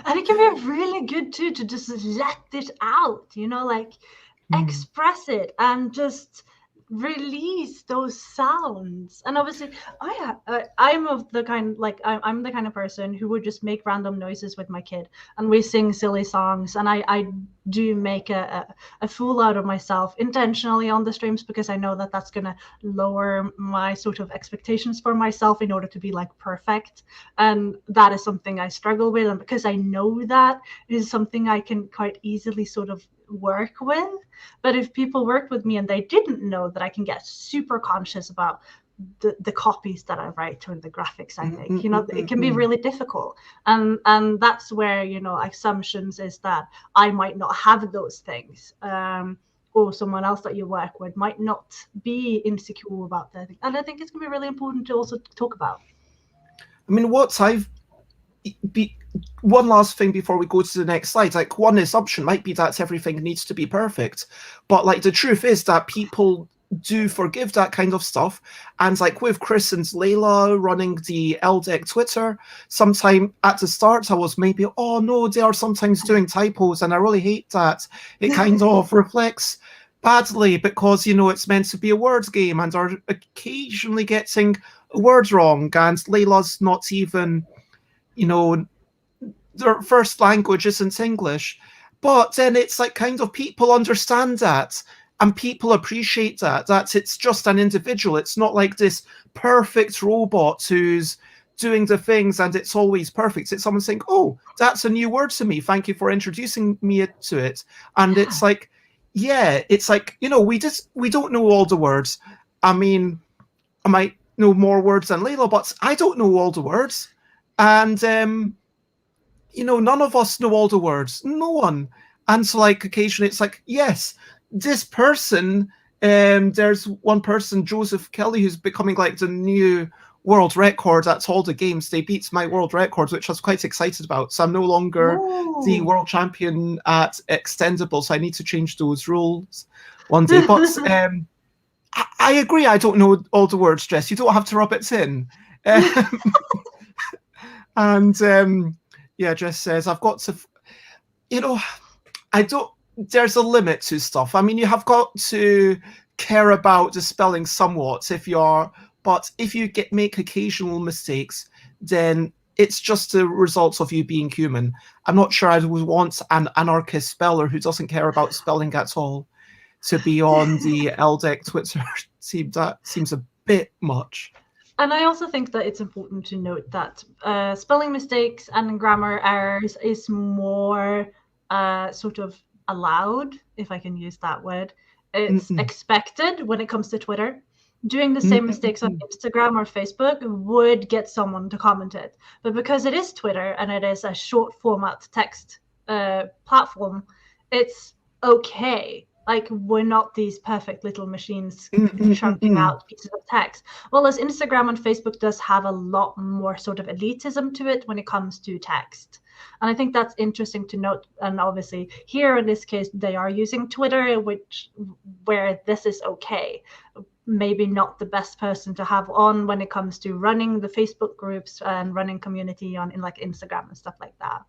And it can be really good too to just let it out, express it and just release those sounds. And obviously I'm the kind of person who would just make random noises with my kid, and we sing silly songs, and I do make a fool out of myself intentionally on the streams, because I know that that's gonna lower my sort of expectations for myself in order to be like perfect. And that is something I struggle with, and because I know that is something I can quite easily sort of work with. But if people work with me and they didn't know that I can get super conscious about the copies that I write or the graphics I make, it can be really difficult. And that's where, assumptions is that I might not have those things. Or someone else that you work with might not be insecure about that. And I think it's going to be really important to also talk about. I mean, one last thing before we go to the next slide. Like, one assumption might be that everything needs to be perfect, but like the truth is that people do forgive that kind of stuff. And like with Chris and Layla running the LDEC Twitter, sometime at the start I was maybe, oh no, they are sometimes doing typos and I really hate that. It kind of reflects badly because, you know, it's meant to be a word game and are occasionally getting a word wrong, and Layla's not even, you know, their first language isn't English. But then it's like kind of people understand that and people appreciate that it's just an individual. It's not like this perfect robot who's doing the things and it's always perfect. It's someone saying, oh, that's a new word to me. Thank you for introducing me to it. And it's like, yeah, it's like, you know, we don't know all the words. I mean, I might know more words than Layla, but I don't know all the words. And you know, none of us know all the words. No one. And so, like, occasionally it's like, yes, this person, there's one person, Joseph Kelly, who's becoming like the new world record at all the games. They beat my world record, which I was quite excited about. So I'm no longer the world champion at Extendable, so I need to change those rules one day. But I agree, I don't know all the words, Jess. You don't have to rub it in. And yeah, Jess says, I've got to, you know, there's a limit to stuff. I mean, you have got to care about the spelling somewhat but if you make occasional mistakes, then it's just the result of you being human. I'm not sure I would want an anarchist speller who doesn't care about spelling at all to be on the LDEC Twitter team. That seems a bit much. And I also think that it's important to note that spelling mistakes and grammar errors is more sort of allowed, if I can use that word. It's expected when it comes to Twitter. Doing the same mistakes on Instagram or Facebook would get someone to comment it. But because it is Twitter and it is a short format text platform, it's okay. Like, we're not these perfect little machines chunking out pieces of text. Well, as Instagram and Facebook does have a lot more sort of elitism to it when it comes to text. And I think that's interesting to note. And obviously here in this case, they are using Twitter, where this is okay. Maybe not the best person to have on when it comes to running the Facebook groups and running community in like Instagram and stuff like that.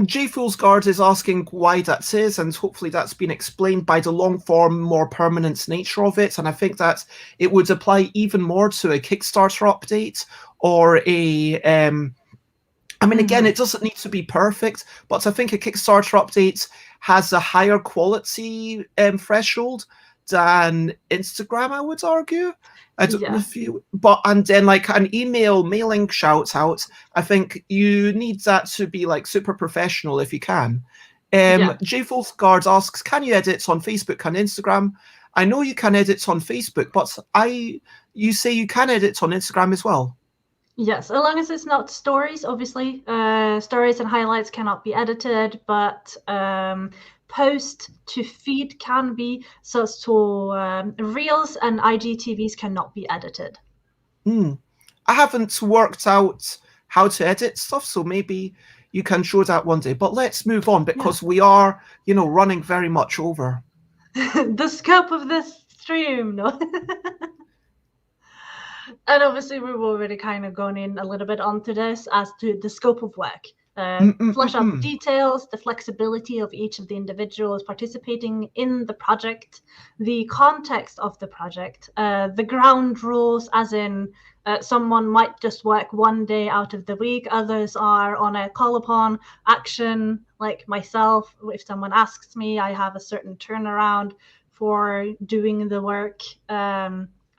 J Fool's Guard is asking why that is, and hopefully that's been explained by the long form, more permanent nature of it. And I think that it would apply even more to a Kickstarter update or I mean, again, it doesn't need to be perfect, but I think a Kickstarter update has a higher quality threshold than Instagram, I would argue. I don't know if you, and then like an mailing shout out, I think you need that to be like super professional if you can. J Fool's Guard asks, can you edit on Facebook and Instagram? I know you can edit on Facebook, but you say you can edit on Instagram as well. Yes, as long as it's not stories, obviously. Stories and highlights cannot be edited, but post to feed can be. So Reels and IGTVs cannot be edited. I haven't worked out how to edit stuff, so maybe you can show that one day. But let's move on because we are, you know, running very much over. The scope of this stream, no? And obviously we've already kind of gone in a little bit onto this as to the scope of work. Flesh out the details, the flexibility of each of the individuals participating in the project, the context of the project, the ground rules, as in someone might just work one day out of the week, others are on a call upon action, like myself. If someone asks me, I have a certain turnaround for doing the work.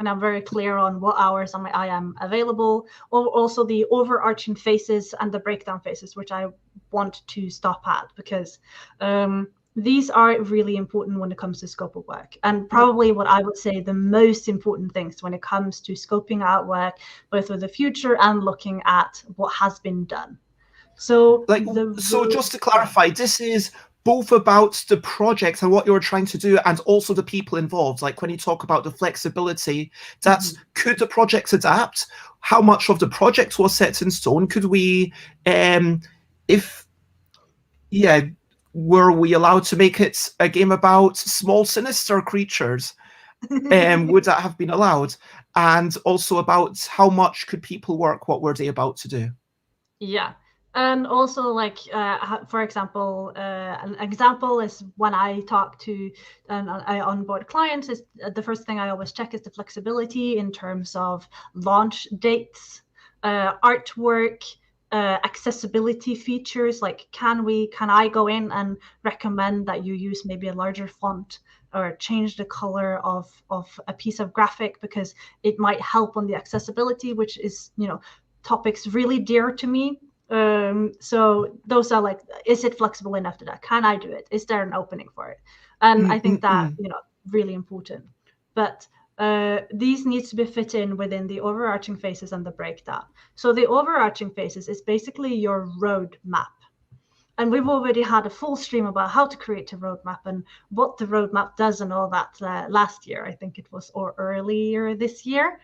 And I'm very clear on what hours I am available, or also the overarching phases and the breakdown phases, which I want to stop at, because these are really important when it comes to scope of work. And probably what I would say the most important things when it comes to scoping out work, both for the future and looking at what has been done. So, just to clarify, this is both about the project and what you're trying to do and also the people involved. Like when you talk about the flexibility, that's could the project adapt? How much of the project was set in stone? Could we, were we allowed to make it a game about small sinister creatures? would that have been allowed? And also about how much could people work? What were they about to do? Yeah. And also, like, for example, an example is when I talk to and I onboard clients, is the first thing I always check is the flexibility in terms of launch dates, artwork, accessibility features. Like, can I go in and recommend that you use maybe a larger font or change the color of a piece of graphic because it might help on the accessibility, which is, topics really dear to me. So those are like, is it flexible enough to that? Can I do it? Is there an opening for it? And I think that, really important. But these needs to be fit in within the overarching phases and the breakdown. So the overarching phases is basically your roadmap. And we've already had a full stream about how to create a roadmap and what the roadmap does and all that last year. I think it was, or earlier this year,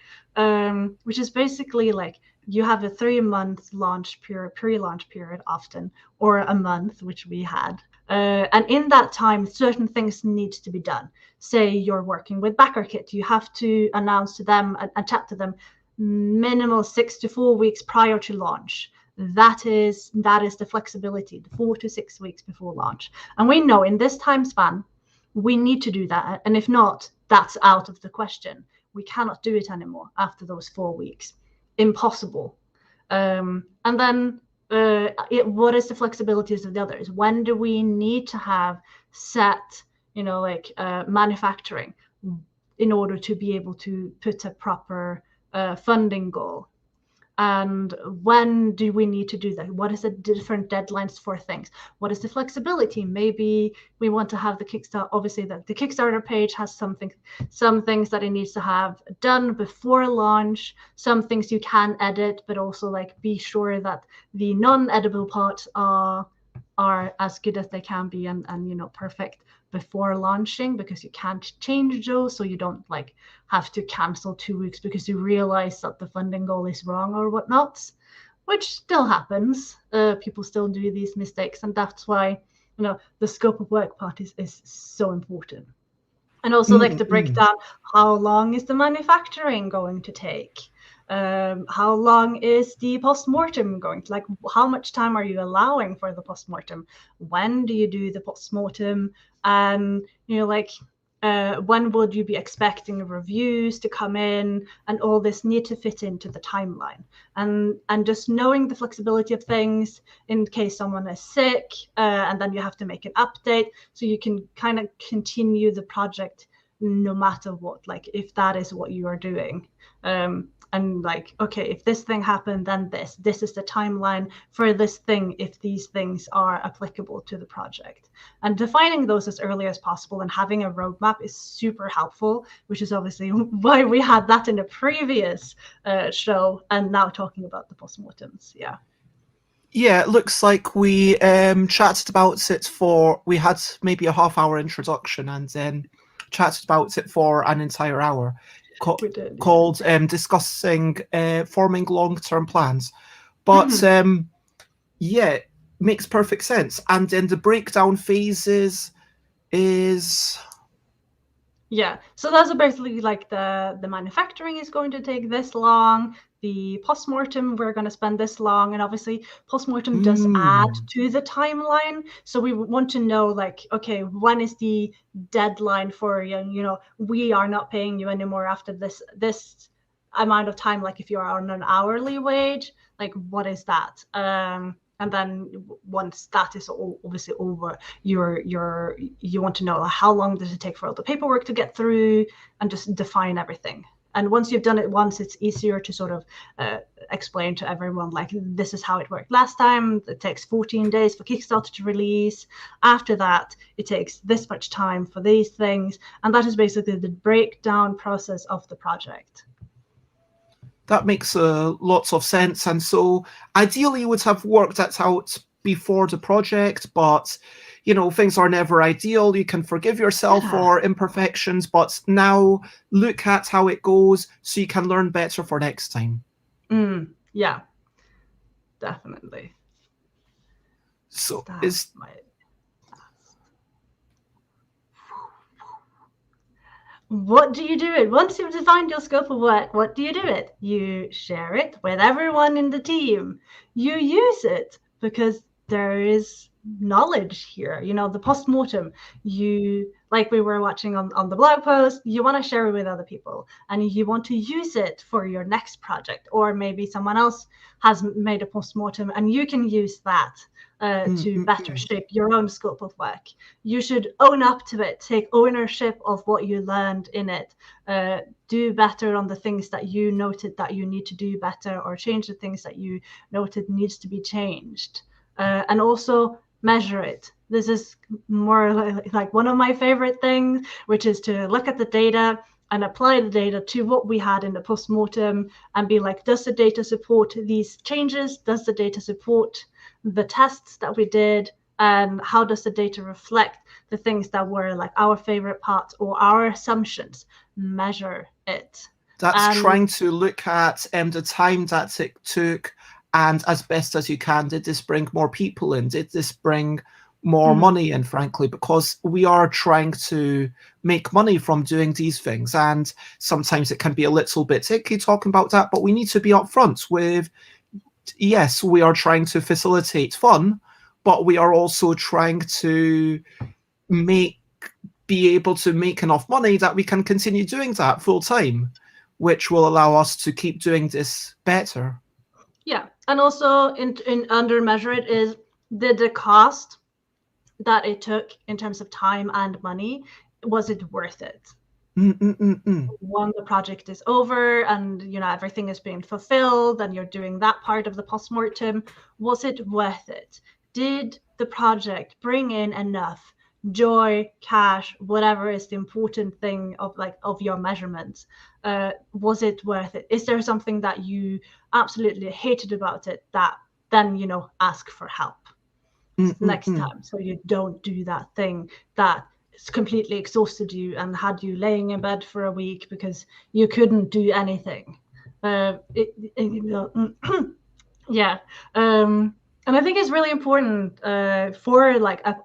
which is basically like you have a 3-month launch period, pre-launch period often, or a month, which we had. And in that time, certain things need to be done. Say you're working with BackerKit, you have to announce to them and chat to them minimal 6 to 4 weeks prior to launch. That is the flexibility, the 4 to 6 weeks before launch. And we know in this time span, we need to do that. And if not, that's out of the question. We cannot do it anymore after those 4 weeks. Impossible. And then what is the flexibilities of the others? When do we need to have set, manufacturing in order to be able to put a proper funding goal? And when do we need to do that? What is the different deadlines for things? What is the flexibility? Maybe we want to have the Kickstarter, obviously the Kickstarter page has some things that it needs to have done before launch, some things you can edit, but also like be sure that the non-editable parts are as good as they can be and perfect before launching, because you can't change those, so you don't like have to cancel 2 weeks because you realize that the funding goal is wrong or whatnot, which still happens. People still do these mistakes, and that's why the scope of work part is so important. And also like to break down, how long is the manufacturing going to take? How long is the post-mortem going to, like, how much time are you allowing for the post-mortem? When do you do the post-mortem? And when would you be expecting reviews to come in? And all this need to fit into the timeline. And just knowing the flexibility of things in case someone is sick, and then you have to make an update, so you can kind of continue the project no matter what, like if that is what you are doing. And like, okay, if this thing happened, then this is the timeline for this thing if these things are applicable to the project. And defining those as early as possible and having a roadmap is super helpful, which is obviously why we had that in a previous show, and now talking about the postmortems. Yeah, it looks like we chatted about it we had maybe a half-hour introduction and then chatted about it for an entire hour. We did, yeah. Called discussing forming long-term plans. But yeah, makes perfect sense. And then the breakdown phases is... Yeah, so that's basically like the manufacturing is going to take this long, the postmortem we're going to spend this long, and obviously postmortem does add to the timeline. So we want to know, like, okay, when is the deadline for we are not paying you anymore after this amount of time? Like if you are on an hourly wage, like what is that? And then once that is obviously over, you want to know how long does it take for all the paperwork to get through, and just define everything. And once you've done it once, it's easier to sort of explain to everyone, like, this is how it worked last time. It takes 14 days for Kickstarter to release. After that, it takes this much time for these things. And that is basically the breakdown process of the project. That makes lots of sense. And so ideally you would have worked that out before the project, but things are never ideal. You can forgive yourself for imperfections, but now look at how it goes so you can learn better for next time. Yeah, definitely. So what do you do it? Once you've defined your scope of work, what do you do it? You share it with everyone in the team. You use it because there is knowledge here. The post-mortem, like we were watching on the blog post, you want to share it with other people and you want to use it for your next project, or maybe someone else has made a post-mortem and you can use that to better shape your own scope of work. You should own up to it, take ownership of what you learned in it, do better on the things that you noted that you need to do better, or change the things that you noted needs to be changed, and also measure it. This is more like one of my favorite things, which is to look at the data and apply the data to what we had in the post-mortem and be like, does the data support these changes? Does the data support the tests that we did? And how does the data reflect the things that were like our favorite parts or our assumptions? Measure it. That's trying to look at the time that it took, and as best as you can, did this bring more people in? Did this bring more money in, frankly? Because we are trying to make money from doing these things, and sometimes it can be a little bit icky talking about that, but we need to be upfront with, yes, we are trying to facilitate fun, but we are also trying to be able to make enough money that we can continue doing that full time, which will allow us to keep doing this better. Yeah, and also in under measure it is the cost that it took in terms of time and money. Was it worth it? When the project is over and everything is being fulfilled and you're doing that part of the postmortem, was it worth it? Did the project bring in enough joy, cash, whatever is the important thing of your measurements? Was it worth it? Is there something that you absolutely hated about it that then ask for help next time, so you don't do that thing that completely exhausted you and had you laying in bed for a week because you couldn't do anything. Yeah. And I think it's really important for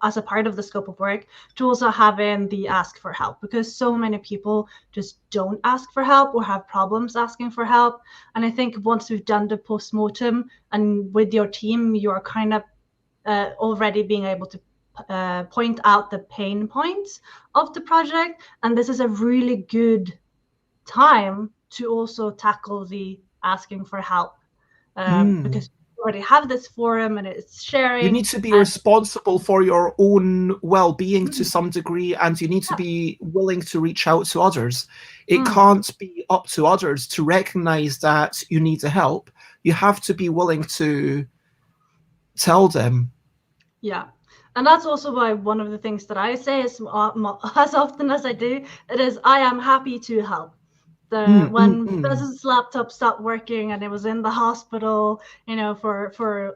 as a part of the scope of work to also have in the ask for help, because so many people just don't ask for help or have problems asking for help. And I think once we've done the postmortem and with your team, you're kind of already being able to point out the pain points of the project. And this is a really good time to also tackle the asking for help, because you already have this forum and it's sharing. You need to be responsible for your own well-being to some degree, and you need to be willing to reach out to others. It can't be up to others to recognize that you need the help. You have to be willing to tell them. Yeah. And that's also why one of the things that I say is as often as I do, it is, I am happy to help. When Bez's laptop stopped working and it was in the hospital, for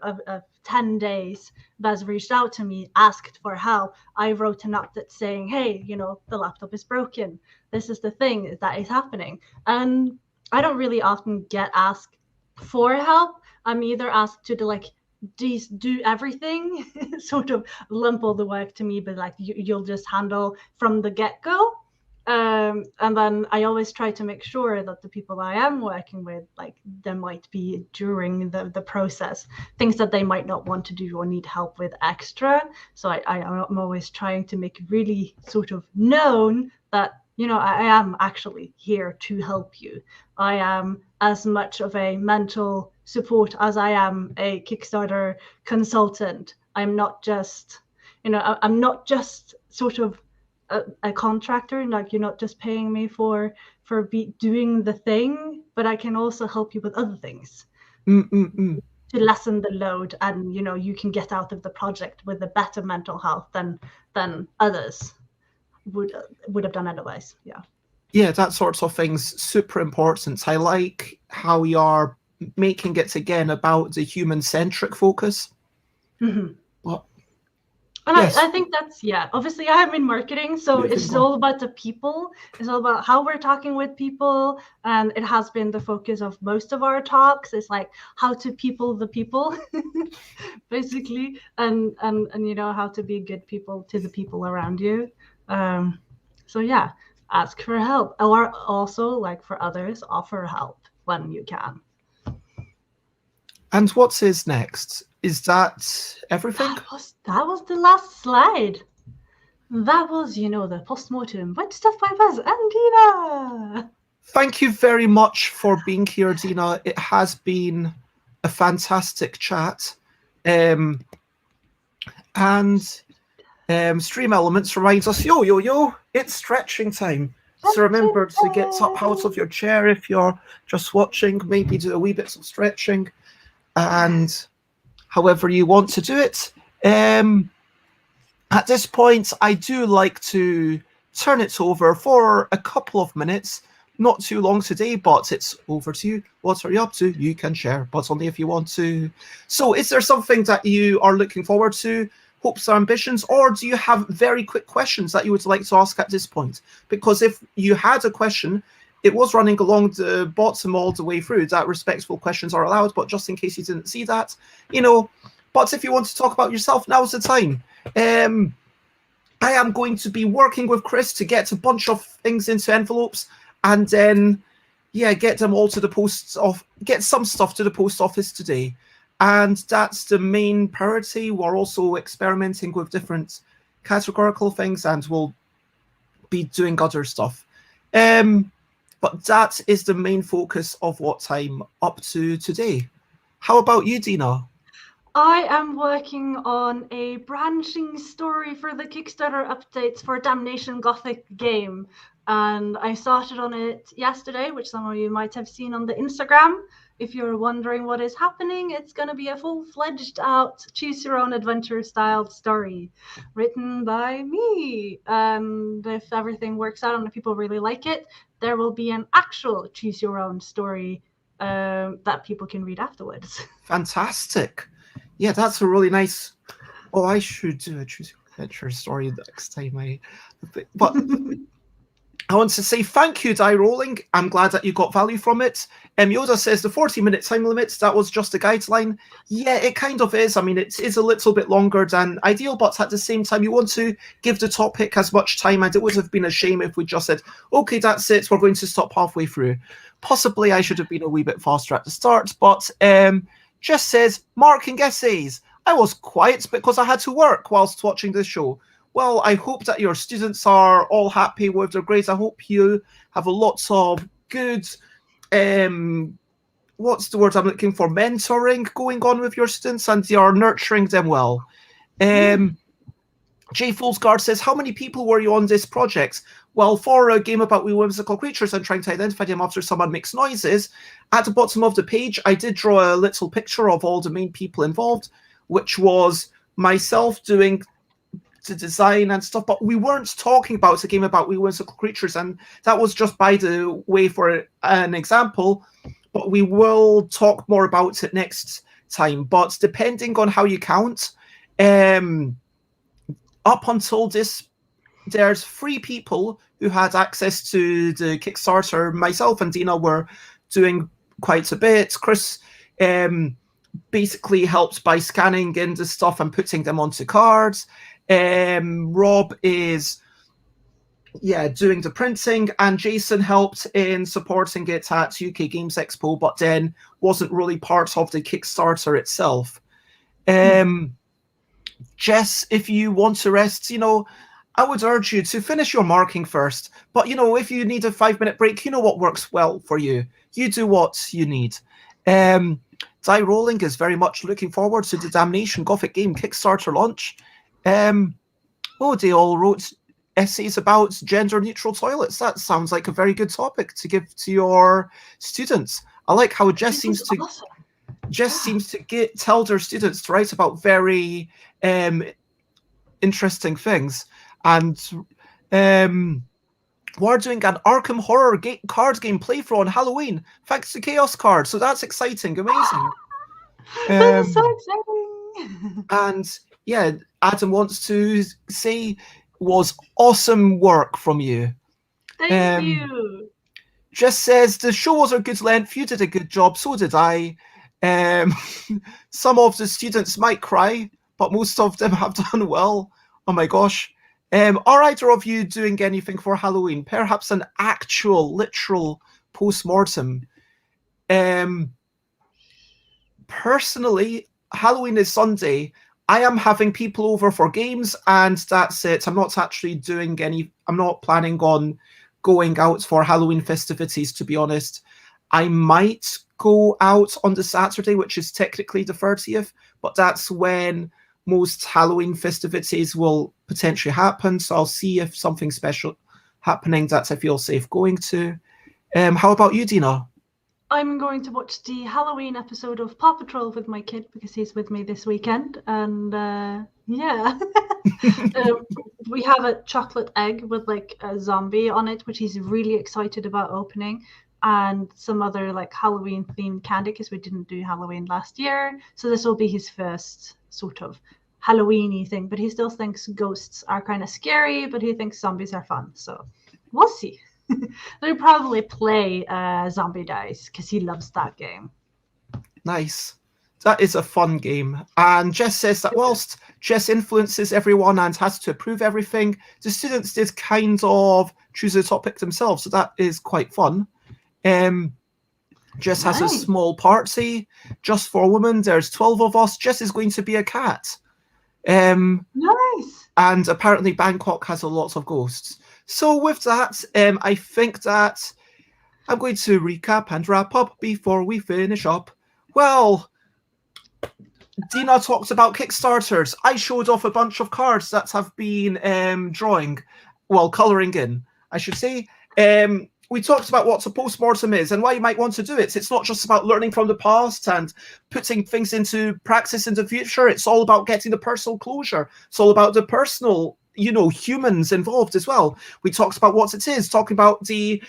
10 days, Bez reached out to me, asked for help. I wrote an update saying, hey, the laptop is broken. This is the thing that is happening. And I don't really often get asked for help. I'm either asked to do everything, sort of lump all the work to me, but you'll just handle from the get-go. And then I always try to make sure that the people I am working with, there might be during the process things that they might not want to do or need help with extra. So I'm always trying to make really sort of known that I am actually here to help you. I am as much of a mental support as I am a Kickstarter consultant. I'm not just, I'm not just sort of a contractor. You're not just paying me for doing the thing, but I can also help you with other things to lessen the load, and you can get out of the project with a better mental health than others would have done otherwise. Yeah, that sort of thing's super important. I like how you're making it again about the human-centric focus. But and yes. I think that's, obviously I'm in marketing, so it's all about the people. It's all about how we're talking with people, and it has been the focus of most of our talks. It's like how to people the people, basically, and how to be good people to the people around you. So yeah, ask for help, or also, like for others, offer help when you can. And what is next? Is that everything? That was the last slide. That was, the postmortem with stuff by Bez and Dina. Thank you very much for being here, Dina. It has been a fantastic chat. And Stream Elements reminds us, yo, it's stretching time. So remember to get up out of your chair if you're just watching, maybe do a wee bit of stretching, and however you want to do it. At this point, I do like to turn it over for a couple of minutes. Not too long today, but it's over to you. What are you up to? You can share, but only if you want to. So is there something that you are looking forward to, hopes or ambitions, or do you have very quick questions that you would like to ask at this point? Because if you had a question, it was running along the bottom all the way through that respectful questions are allowed, but just in case you didn't see that, but if you want to talk about yourself, now's the time. I am going to be working with Chris to get a bunch of things into envelopes, and then, get them all to the get some stuff to the post office today. And that's the main priority. We're also experimenting with different categorical things, and we'll be doing other stuff. But that is the main focus of what I'm up to today. How about you, Dina? I am working on a branching story for the Kickstarter updates for Damnation Gothic game. And I started on it yesterday, which some of you might have seen on the Instagram. If you're wondering what is happening, it's going to be a full-fledged out choose-your-own-adventure styled story written by me. And if everything works out and if people really like it, there will be an actual choose-your-own story that people can read afterwards. Fantastic. Yeah, that's a really nice... Oh, I should do a choose-your-own-adventure story next time. But... I want to say thank you, Die Rolling. I'm glad that you got value from it. Yoda says the 40-minute time limit, that was just a guideline. Yeah, it kind of is. I mean, it is a little bit longer than ideal, but at the same time, you want to give the topic as much time, and it would have been a shame if we just said, okay, that's it, we're going to stop halfway through. Possibly I should have been a wee bit faster at the start, but just says, marking essays. I was quiet because I had to work whilst watching this show. Well, I hope that your students are all happy with their grades. I hope you have a lot of good, what's the word I'm looking for, mentoring going on with your students, and you're nurturing them well. Jay Folsgaard says, how many people were you on this project? Well, for a game about wee whimsical creatures and trying to identify them after someone makes noises, at the bottom of the page, I did draw a little picture of all the main people involved, which was myself doing the design and stuff, but we weren't talking about a game about wee whimsical creatures, and that was just by the way for an example, but we will talk more about it next time. But depending on how you count, up until this, there's 3 people who had access to the Kickstarter. Myself and Dina were doing quite a bit. Chris basically helped by scanning in the stuff and putting them onto cards. Rob is doing the printing, and Jason helped in supporting it at UK Games Expo, but then wasn't really part of the Kickstarter itself. Jess, if you want to rest, I would urge you to finish your marking first, but if you need a 5-minute break, what works well for you. You do what you need. Die Rolling is very much looking forward to the Damnation Gothic game Kickstarter launch. They all wrote essays about gender-neutral toilets. That sounds like a very good topic to give to your students. I like how Jess seems to tell their students to write about very interesting things. And we're doing an Arkham Horror card game playthrough on Halloween, thanks to Chaos Card. So that's exciting, amazing. That's so exciting. And Adam wants to say was awesome work from you. Thank you. Just says the show was a good length. You did a good job. So did I. Some of the students might cry, but most of them have done well. Oh my gosh. Are either of you doing anything for Halloween? Perhaps an actual, literal post-mortem? Personally, Halloween is Sunday. I am having people over for games, and that's it. I'm not planning on going out for Halloween festivities, to be honest. I might go out on the Saturday, which is technically the 30th, but that's when most Halloween festivities will potentially happen. So I'll see if something special happening that I feel safe going to. How about you, Dina? I'm going to watch the Halloween episode of Paw Patrol with my kid because he's with me this weekend. And yeah, we have a chocolate egg with like a zombie on it, which he's really excited about opening. And some other like Halloween themed candy because we didn't do Halloween last year. So this will be his first sort of Halloween-y thing. But he still thinks ghosts are kind of scary, but he thinks zombies are fun. So we'll see. They'll probably play Zombie Dice because he loves that game. Nice. That is a fun game. And Jess says that whilst Jess influences everyone and has to approve everything, the students did kind of choose a topic themselves. So that is quite fun. Jess has a small party just for women. There's 12 of us. Jess is going to be a cat. Nice. And apparently Bangkok has a lot of ghosts. So with that, I think that I'm going to recap and wrap up before we finish up. Well, Dina talked about Kickstarters. I showed off a bunch of cards that have been colouring in, I should say. We talked about what a post-mortem is and why you might want to do it. It's not just about learning from the past and putting things into practice in the future. It's all about getting the personal closure. It's all about the personal, humans involved as well. We talked about what it is, talking about the,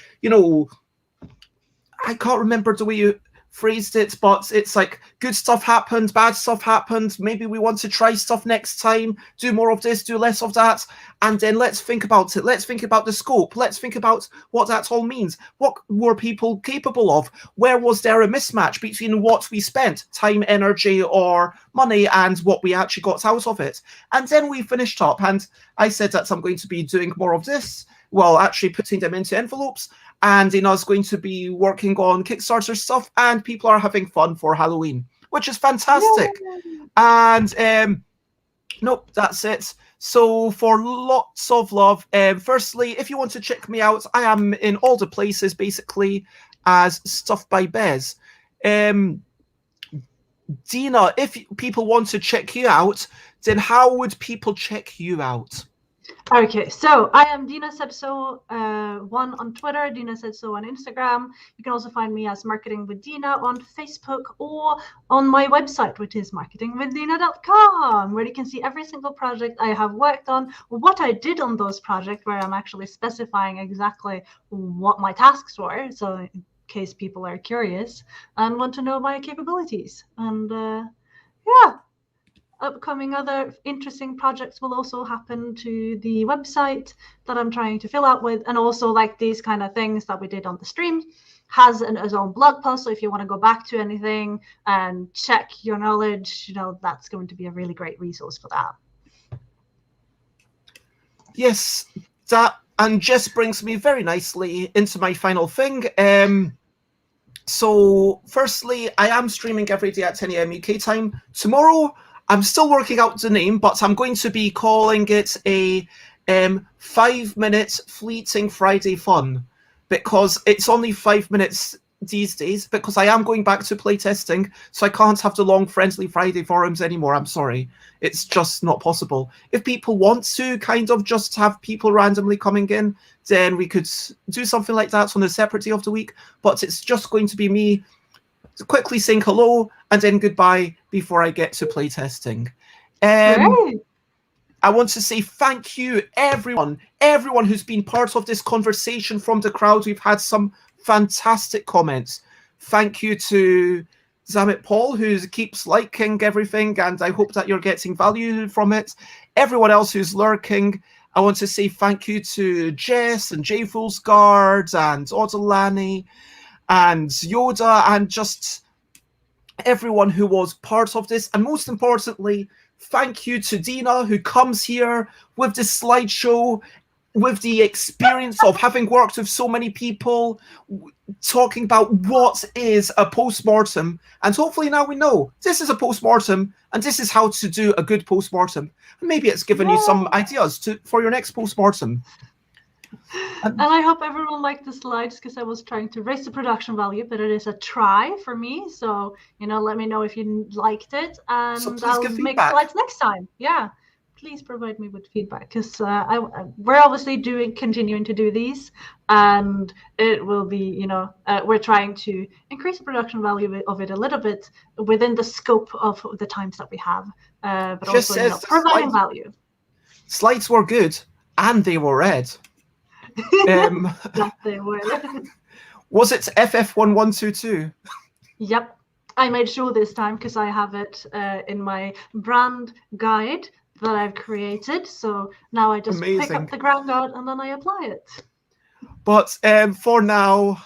I can't remember the way you phrased it, but it's like good stuff happened, bad stuff happened, maybe we want to try stuff next time, do more of this, do less of that, and then let's think about it, let's think about the scope, let's think about what that all means. What were people capable of? Where was there a mismatch between what we spent, time, energy, or money, and what we actually got out of it? And then we finished up, and I said that I'm going to be doing more of this, actually putting them into envelopes, and Dina's going to be working on Kickstarter stuff, and people are having fun for Halloween, which is fantastic. Yay. And nope, that's it. So for lots of love, firstly, if you want to check me out, I am in all the places basically as Stuff by Bez. Dina, if people want to check you out, then how would people check you out? Okay, so I am Dina Said So, one on Twitter, Dina Said So on Instagram. You can also find me as Marketing with Dina on Facebook or on my website, which is marketingwithdina.com, where you can see every single project I have worked on, what I did on those projects, where I'm actually specifying exactly what my tasks were, so in case people are curious and want to know my capabilities. And yeah. Upcoming other interesting projects will also happen to the website that I'm trying to fill out with, and also like these kind of things that we did on the stream has his own blog post. So if you want to go back to anything and check your knowledge, that's going to be a really great resource for that. Yes, that and just brings me very nicely into my final thing. So firstly, I am streaming every day at 10 a.m. UK time. Tomorrow, I'm still working out the name, but I'm going to be calling it a 5-minute fleeting Friday fun, because it's only 5 minutes these days, because I am going back to playtesting, so I can't have the long friendly Friday forums anymore. I'm sorry. It's just not possible. If people want to kind of just have people randomly coming in, then we could do something like that on a separate day of the week, but it's just going to be me quickly saying hello and then goodbye before I get to playtesting. I want to say thank you, everyone who's been part of this conversation from the crowd. We've had some fantastic comments. Thank you to Zamit Paul, who keeps liking everything, and I hope that you're getting value from it. Everyone else who's lurking, I want to say thank you to Jess and J Guard and Odalani and Yoda, and just everyone who was part of this. And most importantly, Thank you to Dina, who comes here with the slideshow, with the experience of having worked with so many people, talking about what is a post-mortem. And hopefully now we know this is a post-mortem and this is how to do a good post-mortem. And maybe it's given you some ideas for your next post-mortem. And I hope everyone liked the slides, because I was trying to raise the production value, but it is a try for me. So, let me know if you liked it, and So please I'll give make feedback. slides next time. Yeah, please provide me with feedback, because we're obviously continuing to do these, and it will be, we're trying to increase the production value of it a little bit within the scope of the times that we have, but Just also, says providing value. Slides were good, and they were red. That they were. Was it FF1122? Yep. I made sure this time, because I have it in my brand guide that I've created. So now I just pick up the ground guard and then I apply it. But for now,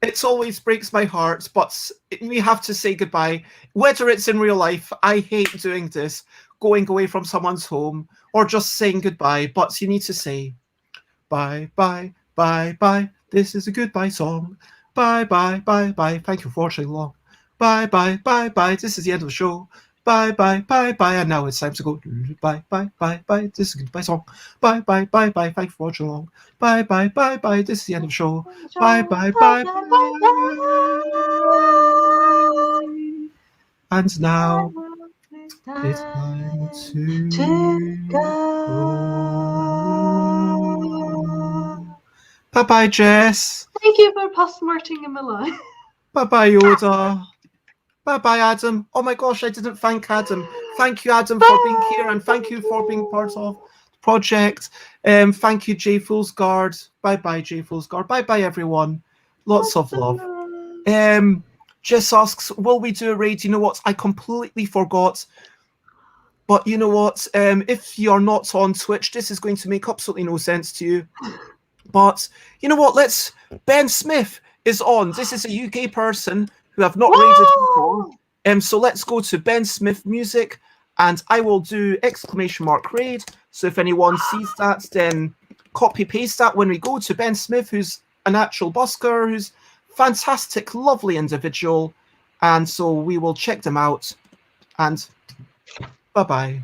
it always breaks my heart, but we have to say goodbye. Whether it's in real life, I hate doing this, going away from someone's home, or just saying goodbye, but you need to say bye, bye, bye, bye. This is a goodbye song. Bye, bye, bye, bye. Thank you for watching along. Bye, bye, bye, bye. This is the end of the show. Bye, bye, bye, bye. And now it's time to go. Bye, bye, bye, bye. This is a goodbye song. Bye, bye, bye, bye. Thank you for watching along. Bye, bye, bye, bye. This is the end of the show. Bye, bye, bye, bye. And now it's time to go. Bye-bye, Jess. Thank you for post-mortem in my life. Bye-bye, Yoda. Bye-bye, Adam. Oh my gosh, I didn't thank Adam. Thank you, Adam, for being here, and thank you for being part of the project. Thank you, Jay Foolsguard. Bye-bye, Jay Foolsguard. Bye-bye, everyone. Lots of love. Jess asks, will we do a raid? You know what? I completely forgot. But you know what? If you're not on Twitch, this is going to make absolutely no sense to you. But you know what? Ben Smith is on. This is a UK person who have not raided before. So let's go to Ben Smith music, and I will do !raid. So if anyone sees that, then copy paste that when we go to Ben Smith, who's an actual busker, who's fantastic, lovely individual. And so we will check them out. And bye-bye.